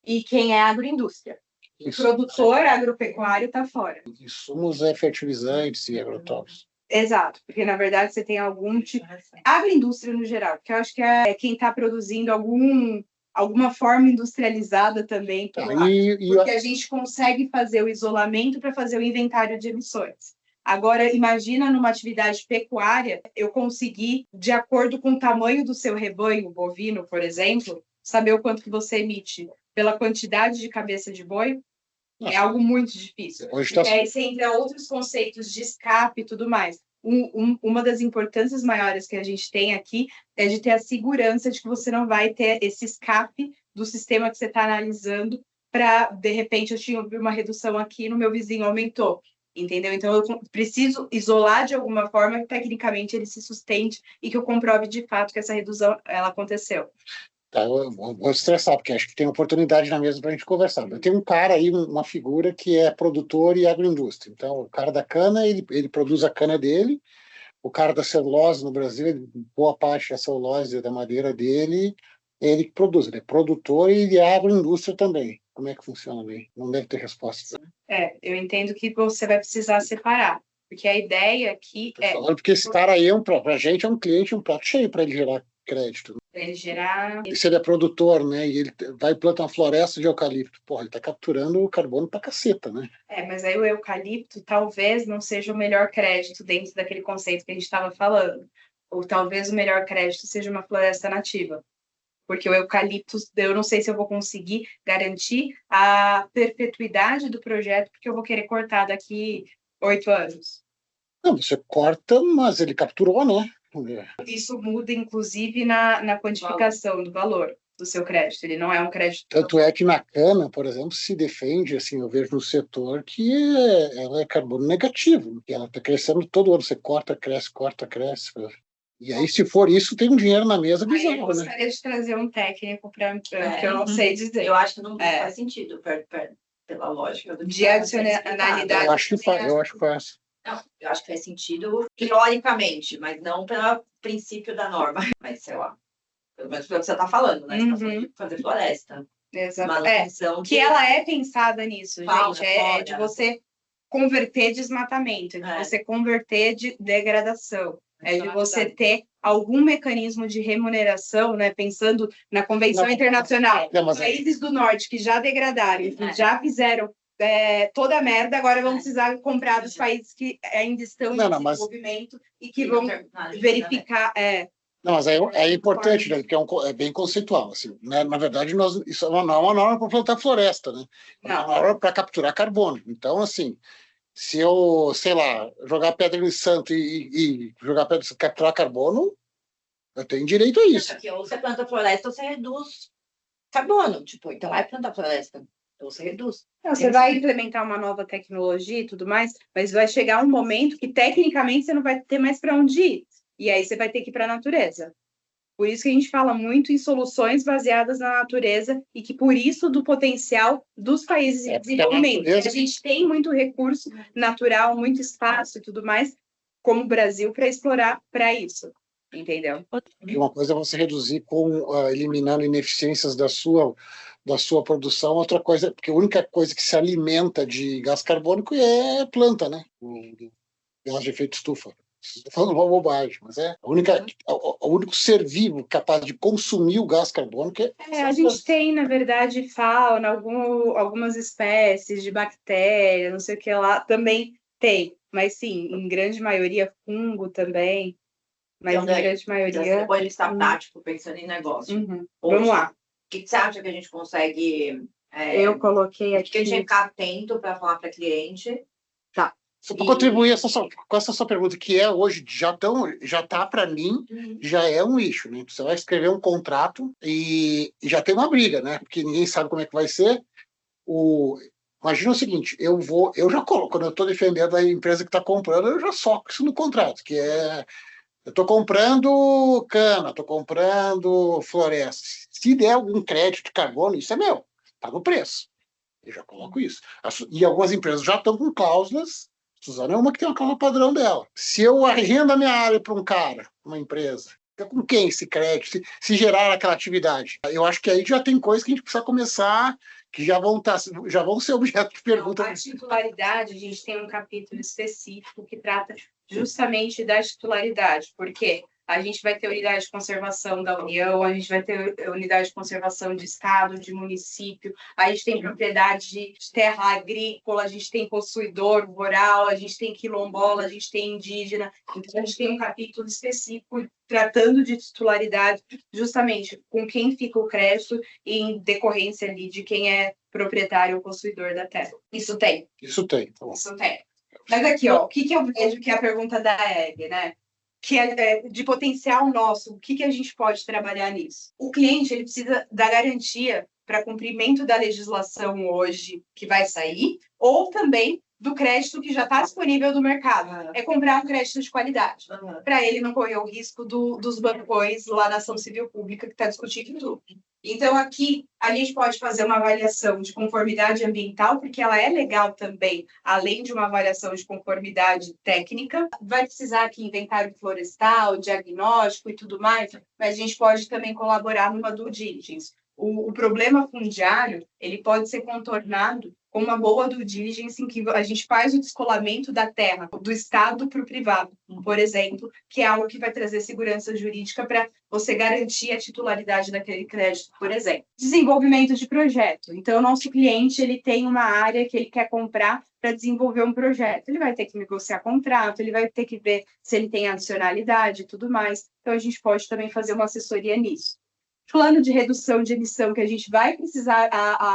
S1: e quem é agroindústria. O produtor agropecuário está fora.
S5: Insumos é fertilizantes e agrotóxicos.
S1: Exato, porque na verdade você tem algum tipo... Agroindústria no geral, porque eu acho que é quem está produzindo alguma forma industrializada também. Porque a gente consegue fazer o isolamento para fazer o inventário de emissões. Agora, imagina numa atividade pecuária, eu conseguir, de acordo com o tamanho do seu rebanho bovino, por exemplo, saber o quanto que você emite pela quantidade de cabeça de boi. É algo muito difícil. Porque aí você entra outros conceitos de escape e tudo mais. Uma das importâncias maiores que a gente tem aqui é de ter a segurança de que você não vai ter esse escape do sistema que você está analisando para, de repente, eu tinha uma redução aqui, no meu vizinho aumentou. Entendeu? Então, eu preciso isolar de alguma forma que, tecnicamente, ele se sustente e que eu comprove, de fato, que essa redução ela aconteceu.
S5: Tá, eu vou estressar, porque acho que tem oportunidade na mesa para a gente conversar. Eu tenho um cara aí, uma figura que é produtor e agroindústria. Então, o cara da cana, ele produz a cana dele. O cara da celulose no Brasil, boa parte da celulose da madeira dele, ele que produz. Ele é produtor e ele é agroindústria também. Como é que funciona ali? Não deve ter resposta.
S1: Eu entendo que você vai precisar separar. Porque a ideia aqui
S5: Porque esse cara aí, pra gente, é um cliente, um prato cheio para ele gerar crédito.
S1: Ele gerar...
S5: Se ele é produtor, né, e ele vai e planta uma floresta de eucalipto, porra, ele está capturando o carbono pra caceta, né?
S1: Mas aí o eucalipto talvez não seja o melhor crédito dentro daquele conceito que a gente estava falando. Ou talvez o melhor crédito seja uma floresta nativa. Porque o eucalipto, eu não sei se eu vou conseguir garantir a perpetuidade do projeto, porque eu vou querer cortar daqui 8 anos.
S5: Não, você corta, mas ele capturou, né?
S1: Isso muda, inclusive, na quantificação do valor do seu crédito. Ele não é um crédito...
S5: Tanto é que na cana, por exemplo, se defende, assim, eu vejo no setor que ela é carbono negativo, que ela está crescendo todo ano. Você corta, cresce, corta, cresce. E aí, se for isso, tem um dinheiro na mesa bizarro, né?
S1: Eu gostaria de trazer um técnico para que eu não sei dizer.
S6: Eu acho que não faz sentido, pela lógica do
S1: de adicionalidade.
S5: Eu acho que faz.
S6: Não, eu acho que faz sentido teoricamente, mas não pelo princípio da norma. Mas, sei lá, pelo menos pelo que você está falando, né? Você está falando de fazer floresta.
S1: Exato. Que ela é pensada nisso, gente. É de você converter desmatamento, de você converter de degradação. É de você ter algum mecanismo de remuneração, né? Pensando na Convenção Internacional. Países do Norte que já degradaram, que já fizeram toda a merda, agora vão precisar comprar dos países que ainda estão em desenvolvimento e que vão verificar...
S5: Não, mas é importante, né? Porque é bem conceitual. Assim, né? Na verdade, isso não é uma norma para plantar floresta, né? É uma norma para capturar carbono. Então, assim, se eu, sei lá, jogar pedra em santo e jogar pedra e capturar carbono, eu tenho direito a isso.
S6: Porque ou você planta floresta ou você reduz carbono. Tipo, então vai plantar floresta. Ou você reduz.
S1: Você vai implementar uma nova tecnologia e tudo mais, mas vai chegar um momento que, tecnicamente, você não vai ter mais para onde ir. E aí você vai ter que ir para a natureza. Por isso que a gente fala muito em soluções baseadas na natureza e que, por isso, do potencial dos países em desenvolvimento. A gente tem muito recurso natural, muito espaço e tudo mais, como o Brasil, para explorar para isso. Entendeu?
S5: Porque uma coisa é você reduzir eliminando ineficiências da sua produção, outra coisa, porque a única coisa que se alimenta de gás carbônico é planta, né? O gás de efeito estufa. Estou falando uma bobagem, mas o único ser vivo capaz de consumir o gás carbônico
S1: a gente tem, na verdade, fauna, algumas espécies de bactéria, não sei o que lá, também tem. Mas sim, em grande maioria, fungo também. Mas em grande maioria...
S6: Você pode estar tático, pensando em negócio.
S1: Vamos lá.
S6: O que você acha que a gente consegue...
S1: Eu coloquei aqui...
S6: O que a gente tem que ficar atento para falar para cliente?
S1: Tá.
S5: Só para contribuir com essa sua pergunta, que hoje já está para mim, já é um issue, né? Você vai escrever um contrato e já tem uma briga, né? Porque ninguém sabe como é que vai ser. Imagina o seguinte, eu já coloco, quando eu estou defendendo a empresa que está comprando, eu já soco isso no contrato, que é, eu estou comprando cana, estou comprando floresta. Se der algum crédito de carbono, isso é meu, está no preço. Eu já coloco isso. E algumas empresas já estão com cláusulas, Suzano é uma que tem uma cláusula padrão dela. Se eu arrendo a minha área para um cara, uma empresa, fica com quem esse crédito, se gerar aquela atividade? Eu acho que aí já tem coisas que a gente precisa começar, que já vão ser objeto de pergunta.
S1: A titularidade, a gente tem um capítulo específico que trata justamente da titularidade, porque a gente vai ter unidade de conservação da União, a gente vai ter unidade de conservação de estado, de município, a gente tem propriedade de terra agrícola, a gente tem possuidor rural, a gente tem quilombola, a gente tem indígena. Então, a gente tem um capítulo específico tratando de titularidade, justamente com quem fica o crédito em decorrência ali de quem é proprietário ou possuidor da terra. Isso tem.
S5: Isso tem.
S1: Isso tem. Mas aqui, ó, o que eu vejo que é a pergunta da Egg, né? Que é de potencial nosso, o que a gente pode trabalhar nisso? O cliente ele precisa da garantia para cumprimento da legislação hoje que vai sair, ou também do crédito que já está disponível no mercado. É comprar um crédito de qualidade, para ele não correr o risco dos bancões lá na ação civil pública que está discutindo tudo. Então, aqui, a gente pode fazer uma avaliação de conformidade ambiental, porque ela é legal também, além de uma avaliação de conformidade técnica. Vai precisar aqui inventário florestal, diagnóstico e tudo mais, mas a gente pode também colaborar numa due diligence. O problema fundiário, ele pode ser contornado com uma boa due diligence em que a gente faz o descolamento da terra, do Estado para o privado, por exemplo, que é algo que vai trazer segurança jurídica para você garantir a titularidade daquele crédito, por exemplo. Desenvolvimento de projeto. Então, o nosso cliente ele tem uma área que ele quer comprar para desenvolver um projeto. Ele vai ter que negociar contrato, ele vai ter que ver se ele tem adicionalidade e tudo mais. Então, a gente pode também fazer uma assessoria nisso. Plano de redução de emissão que a gente vai precisar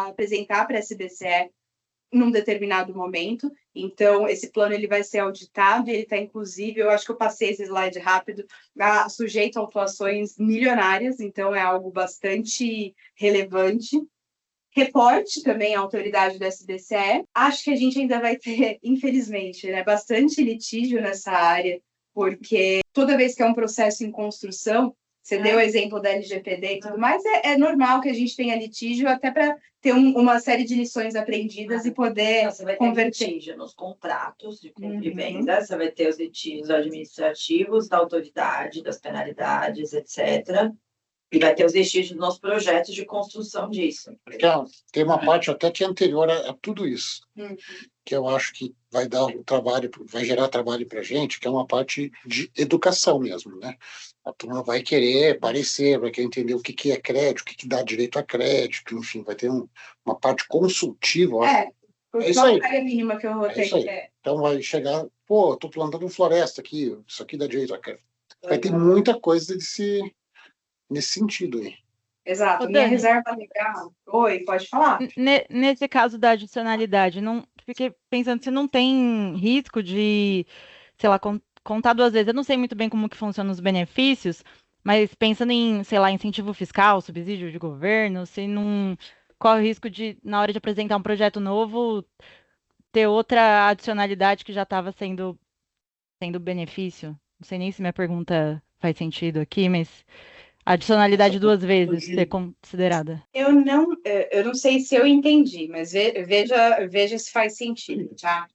S1: apresentar para a SBCE num determinado momento. Então, esse plano ele vai ser auditado e ele está, inclusive, eu acho que eu passei esse slide rápido, sujeito a autuações milionárias, então é algo bastante relevante. Reporte também à autoridade do SBCE. Acho que a gente ainda vai ter, infelizmente, né, bastante litígio nessa área, porque toda vez que é um processo em construção, você deu o exemplo da LGPD e tudo mais, é normal que a gente tenha litígio até para ter uma série de lições aprendidas e poder
S6: você vai ter
S1: converter.
S6: litígio nos contratos de compra e venda, você vai ter os litígios administrativos da autoridade, das penalidades, etc. E vai ter os litígios nos projetos de construção disso.
S5: Tem uma parte até que é anterior a tudo isso, que eu acho que vai dar um trabalho, vai gerar trabalho para a gente, que é uma parte de educação mesmo, né? A turma vai querer parecer, vai querer entender o que é crédito, o que dá direito a crédito, enfim, vai ter uma parte consultiva.
S1: É
S5: isso aí.
S1: A mínima que eu votei.
S5: Então vai chegar, pô, estou plantando floresta aqui, isso aqui dá direito a crédito. Vai ter muita coisa nesse sentido aí.
S1: Exato. Minha reserva legal. Oi, pode falar.
S7: Nesse caso da adicionalidade, não fiquei pensando se não tem risco de, sei lá, contar duas vezes. Eu não sei muito bem como que funcionam os benefícios, mas pensando em, sei lá, incentivo fiscal, subsídio de governo, se não corre o risco de, na hora de apresentar um projeto novo, ter outra adicionalidade que já estava sendo benefício. Não sei nem se minha pergunta faz sentido aqui, mas adicionalidade duas vezes ser considerada.
S1: Eu não sei se eu entendi, mas veja se faz sentido, tá?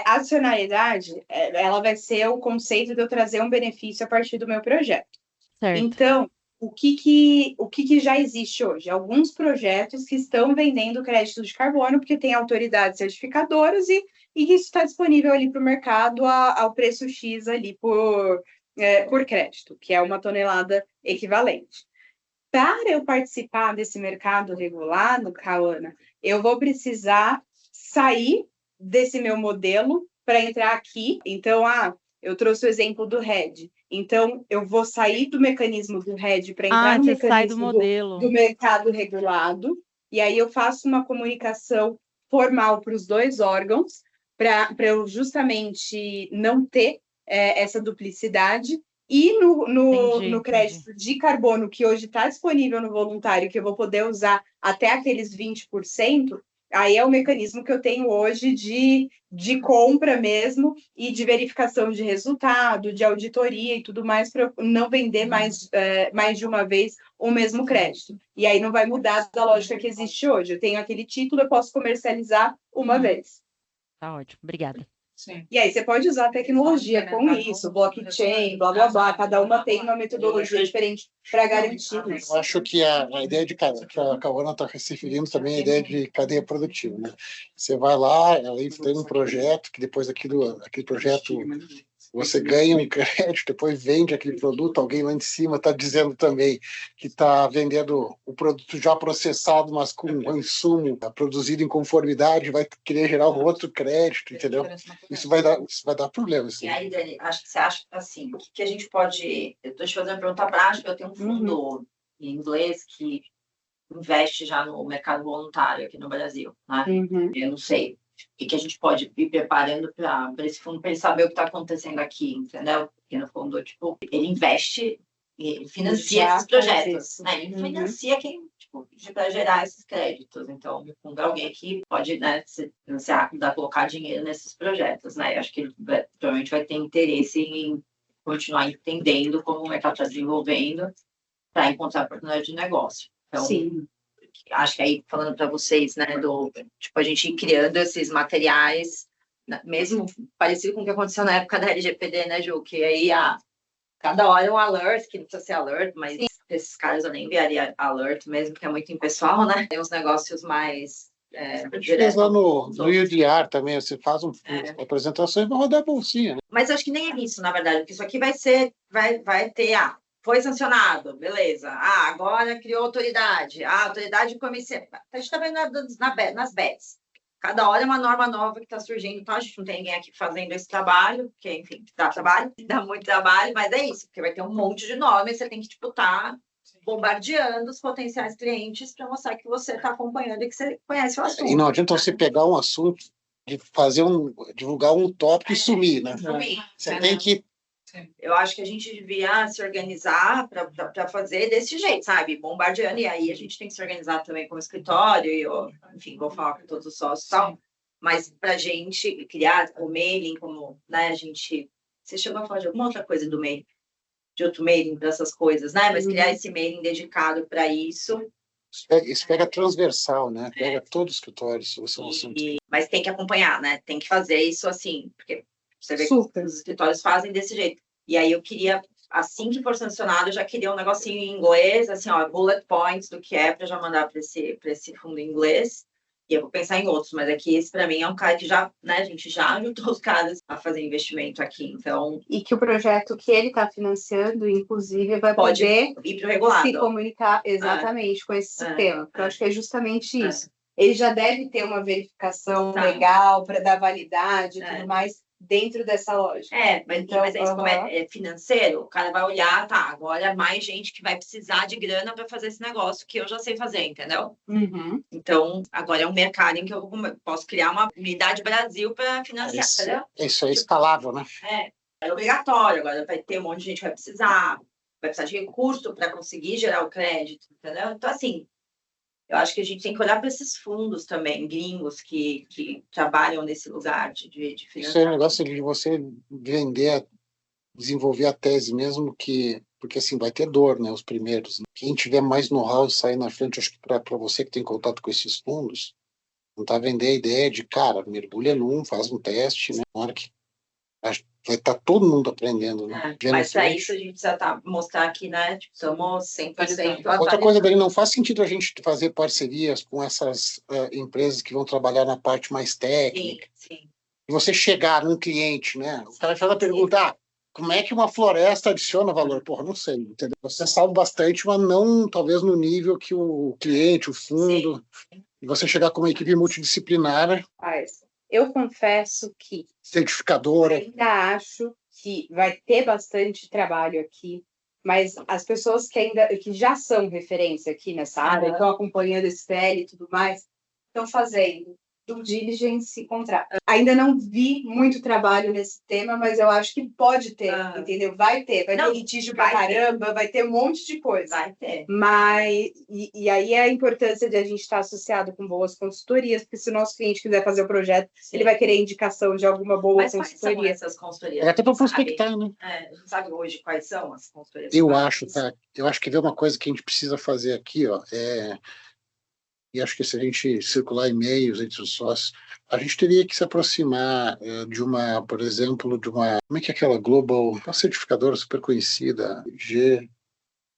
S1: Adicionalidade, ela vai ser o conceito de eu trazer um benefício a partir do meu projeto.
S7: Certo.
S1: Então, o que já existe hoje? Alguns projetos que estão vendendo crédito de carbono porque tem autoridades certificadoras e isso está disponível ali para o mercado ao preço X ali por crédito, que é 1 tonelada equivalente. Para eu participar desse mercado regulado, Cauana, eu vou precisar sair desse meu modelo para entrar aqui. Então, eu trouxe o exemplo do RED. Então, eu vou sair do mecanismo do RED para entrar no mecanismo do mercado regulado. E aí eu faço uma comunicação formal para os dois órgãos, para eu justamente não ter essa duplicidade. E no crédito de carbono, que hoje está disponível no voluntário, que eu vou poder usar até aqueles 20%, Aí é o mecanismo que eu tenho hoje de compra mesmo e de verificação de resultado, de auditoria e tudo mais, para não vender mais de uma vez o mesmo crédito. E aí não vai mudar da lógica que existe hoje. Eu tenho aquele título, eu posso comercializar uma vez.
S7: Tá ótimo, obrigada.
S1: Sim. E aí você pode usar a tecnologia com isso, blockchain, blá, blá, blá. Cada uma tem uma metodologia diferente para garantir isso.
S5: Eu acho que a ideia que a Cauana está se referindo também é a ideia de cadeia produtiva, né? Você vai lá, aí tem um projeto, que depois aquele projeto você ganha um crédito, depois vende aquele produto, alguém lá em cima está dizendo também que está vendendo o produto já processado, mas com um insumo produzido em conformidade, vai querer gerar um outro crédito, entendeu? Isso vai dar problema. Assim.
S6: E aí, Dani, acho que você acha assim, o que a gente pode... Eu estou te fazendo uma pergunta prática, eu tenho um fundo em inglês que investe já no mercado voluntário aqui no Brasil, né? Eu não sei o que a gente pode ir preparando para esse fundo, para ele saber o que está acontecendo aqui, entendeu? Porque no fundo, tipo, ele investe, ele financia esses projetos, né? Ele financia quem, tipo, para gerar esses créditos. Então, no fundo, é alguém que pode, né, se financiar, colocar dinheiro nesses projetos, né? Eu acho que ele provavelmente vai ter interesse em continuar entendendo como o mercado está desenvolvendo para encontrar oportunidade de negócio. Então, sim. Acho que aí, falando para vocês, né, tipo, a gente ir criando esses materiais, mesmo parecido com o que aconteceu na época da LGPD, né, Ju? Que aí, cada hora um alert, que não precisa ser alert, mas esses caras eu nem enviaria alert mesmo, porque é muito impessoal, né? Tem uns negócios mais...
S5: Mas lá no UDR também, você faz uma apresentação e vai rodar a bolsinha, né?
S6: Mas acho que nem é isso, na verdade, porque isso aqui vai ter... Foi sancionado, beleza. Agora criou autoridade. Autoridade comissão. A gente está vendo nas BETs. Cada hora é uma norma nova que está surgindo. Então, a gente não tem ninguém aqui fazendo esse trabalho, porque, enfim, dá trabalho, dá muito trabalho, mas é isso, porque vai ter um monte de normas e você tem que, tipo, tá bombardeando os potenciais clientes para mostrar que você está acompanhando e que você conhece o assunto.
S5: E não adianta você pegar um assunto, de divulgar um tópico e sumir, né? Você tem que...
S6: Eu acho que a gente devia se organizar para fazer desse jeito, sabe? Bombardeando, e aí a gente tem que se organizar também com o escritório, e eu, enfim, vou falar com todos os sócios e tal, mas para a gente criar o mailing, como, né, a gente... Você chegou a falar de alguma outra coisa do mailing, de outro mailing, dessas coisas, né? Mas criar esse mailing dedicado para isso.
S5: Isso pega transversal, né? Pega todo o escritório.
S6: Mas tem que acompanhar, né? Tem que fazer isso assim, porque você vê que os escritórios fazem desse jeito. E aí eu queria, assim que for sancionado, eu já queria um negocinho em inglês, assim, ó, bullet points do que é, para já mandar para esse fundo em inglês. E eu vou pensar em outros, mas aqui esse para mim é um cara que já, né, a gente já ajudou os caras a fazer investimento aqui, então...
S1: E que o projeto que ele está financiando, inclusive, vai poder
S6: ir pro regulado.
S1: Se comunicar exatamente com esse sistema, porque eu acho que é justamente isso. Ele já deve ter uma verificação legal para dar validade e tudo mais, dentro dessa lógica.
S6: Mas é isso, como é financeiro, o cara vai olhar, agora mais gente que vai precisar de grana para fazer esse negócio que eu já sei fazer, entendeu? Então, agora é um mercado em que eu posso criar uma unidade Brasil para financiar, entendeu?
S5: Isso é escalável, né?
S6: É obrigatório, agora vai ter um monte de gente que vai precisar de recurso para conseguir gerar o crédito, entendeu? Então, assim, eu acho que a gente tem que olhar para esses fundos também, gringos, que trabalham nesse lugar de financiamento.
S5: Isso é um negócio de você desenvolver a tese mesmo, porque assim, vai ter dor, né, os primeiros. Quem tiver mais know-how sair na frente, acho que para você que tem contato com esses fundos, não tá vender a ideia de, cara, mergulha num, faz um teste, né, na hora que vai estar todo mundo aprendendo, né?
S6: Mas para isso a gente precisa mostrar que, né, tipo, somos 100%
S5: Outra coisa, Dani, não faz sentido a gente fazer parcerias com essas empresas que vão trabalhar na parte mais técnica.
S6: Sim.
S5: E você chegar num cliente, né? O cara faz a pergunta, como é que uma floresta adiciona valor? Porra, não sei, entendeu? Você sabe bastante, mas não, talvez, no nível que o cliente, o fundo... Sim. E você chegar com uma equipe multidisciplinar...
S1: Eu confesso que
S5: certificadora.
S1: Ainda acho que vai ter bastante trabalho aqui, mas as pessoas que já são referência aqui nessa área, estão acompanhando esse PL e tudo mais, estão fazendo. due diligence e contrato. Ainda não vi muito trabalho nesse tema, mas eu acho que pode ter, entendeu? Vai ter litígio pra caramba, vai ter um monte de coisa.
S6: Vai ter.
S1: Mas, e aí é a importância de a gente estar associado com boas consultorias, porque se o nosso cliente quiser fazer o projeto, ele vai querer indicação de alguma boa consultoria.
S6: Quais são essas consultorias?
S5: É até para prospectar, né?
S6: A gente sabe hoje quais são as consultorias?
S5: Eu acho que vê uma coisa que a gente precisa fazer aqui, ó, e acho que se a gente circular e-mails entre os sócios, a gente teria que se aproximar de uma, por exemplo, de uma, como é que é aquela Global, uma certificadora super conhecida,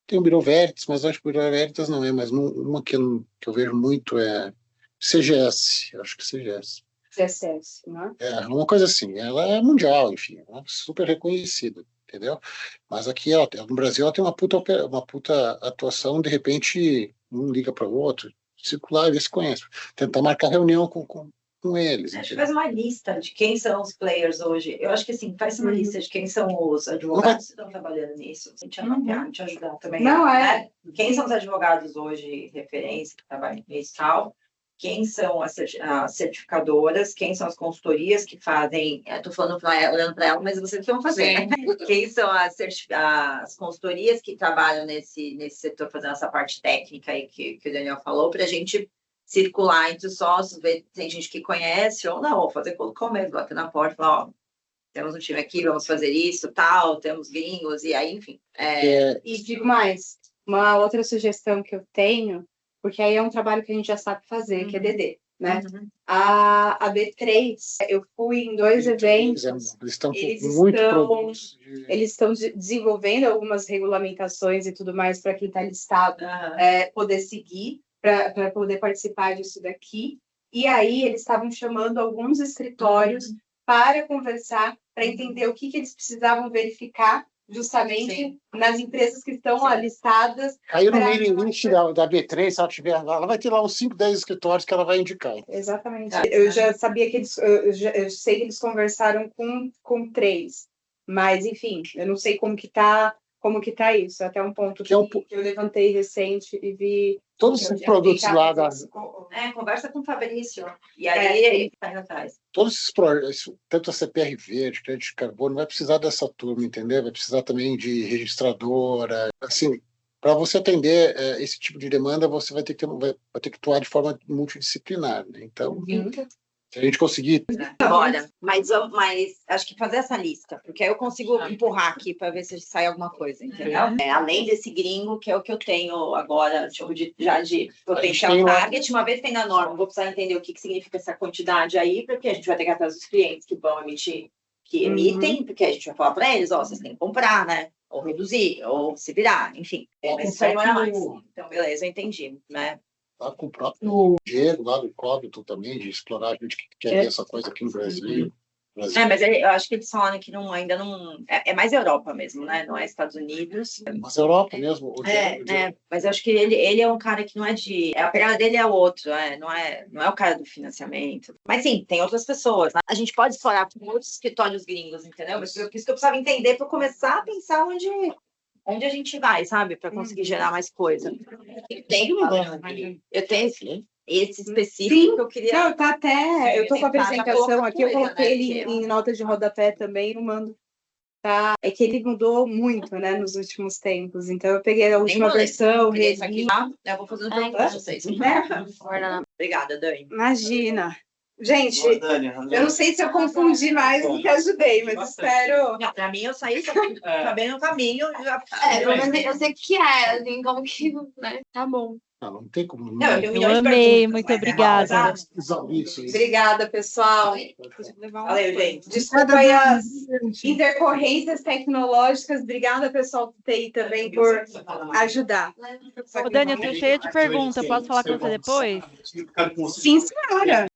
S5: tem o Bureau Veritas, mas acho que o Bureau Veritas não é, mas uma que eu vejo muito é CGS, acho que CGS.
S1: CSS, né?
S5: Uma coisa assim, ela é mundial, enfim, é super reconhecida, entendeu? Mas aqui, no Brasil, ela tem uma puta atuação, de repente, um liga para o outro, circular e ver se conhece. Tentar marcar reunião com eles.
S6: Acho que faz uma lista de quem são os players hoje. Eu acho que assim, faz uma lista de quem são os advogados que estão trabalhando nisso. A gente te ajudar também.
S1: Não,
S6: né? Quem são os advogados hoje, referência, que trabalham nisso e tal? Quem são as certificadoras? Quem são as consultorias que fazem? Estou falando olhando para ela, mas vocês vão fazer. Né? Quem são as consultorias que trabalham nesse setor, fazendo essa parte técnica aí que o Daniel falou, para a gente circular entre os sócios, ver se tem gente que conhece ou não, ou fazer colocar mesmo aqui na porta, falar, ó, temos um time aqui, vamos fazer isso, tal, temos gringos, e aí, enfim.
S1: E digo mais, uma outra sugestão que eu tenho, porque aí é um trabalho que a gente já sabe fazer, que é DD, né? A B3, eu fui em 2 eventos, eles estão desenvolvendo algumas regulamentações e tudo mais para quem está listado poder seguir, para poder participar disso daqui. E aí eles estavam chamando alguns escritórios para conversar, para entender o que eles precisavam verificar justamente nas empresas que estão lá listadas.
S5: Caiu no mailing list da B3, se ela tiver, ela vai ter lá uns 5, 10 escritórios que ela vai indicar.
S1: Exatamente. Eu já sabia que eu sei que eles conversaram com 3, mas enfim, eu não sei como que tá isso, até um ponto que eu levantei recente e vi
S5: todos esses produtos lá
S6: conversa com o Fabrício, e aí ele tá indo atrás.
S5: Todos esses projetos, tanto a CPR Verde, crédito de carbono, vai precisar dessa turma, entendeu? Vai precisar também de registradora, assim, para você atender esse tipo de demanda, você vai ter que atuar de forma multidisciplinar, né? Então, se a gente conseguir...
S6: Bora, mas acho que fazer essa lista, porque aí eu consigo empurrar aqui para ver se sai alguma coisa, entendeu? Além desse gringo, que é o que eu tenho agora, tipo, já de potencial target, uma vez tem na norma, vou precisar entender o que significa essa quantidade aí, porque a gente vai ter que ir atrás dos clientes que vão emitem, porque a gente vai falar para eles, vocês têm que comprar, né? Ou reduzir, ou se virar, enfim. Mas isso vai demorar mais. Então, beleza, eu entendi, né?
S5: Tá com o próprio Diego lá do Cóbito também, de explorar a gente que quer ver essa coisa aqui no Brasil.
S6: Mas eu acho que eles falaram que ainda não... É mais Europa mesmo, né? Não é Estados Unidos.
S5: Mas Europa mesmo.
S6: Mas eu acho que ele é um cara que não é de... A pegada dele é outro, não é o cara do financiamento. Mas sim, tem outras pessoas. Né? A gente pode explorar com outros escritórios gringos, entendeu? Mas por isso que eu precisava entender para começar a pensar onde a gente vai, sabe? Para conseguir gerar mais coisa. Eu tenho esse específico que eu queria...
S1: Não, tá até... Eu tô com a apresentação aqui, eu coloquei ele em nota de rodapé também, eu mando. Tá? É que ele mudou muito, né, nos últimos tempos. Então, eu peguei a última versão,
S6: revi. Eu vou fazendo pergunta para vocês. Obrigada, Dani.
S1: Imagina. Gente, eu não sei se eu confundi mais do que ajudei, mas espero...
S6: Não, pra mim, eu saí sabendo o caminho.
S3: Eu sei o que é, assim, como que... Né? Tá bom.
S5: Não tem como.
S7: Eu amei, muito obrigada.
S1: Obrigada, pessoal.
S6: Valeu, gente.
S1: Desculpa aí as intercorrências tecnológicas. Obrigada, pessoal do TI, também, por ajudar.
S7: Ô, Dani, eu tô cheia de perguntas. Posso falar com você depois?
S1: Sim, senhora.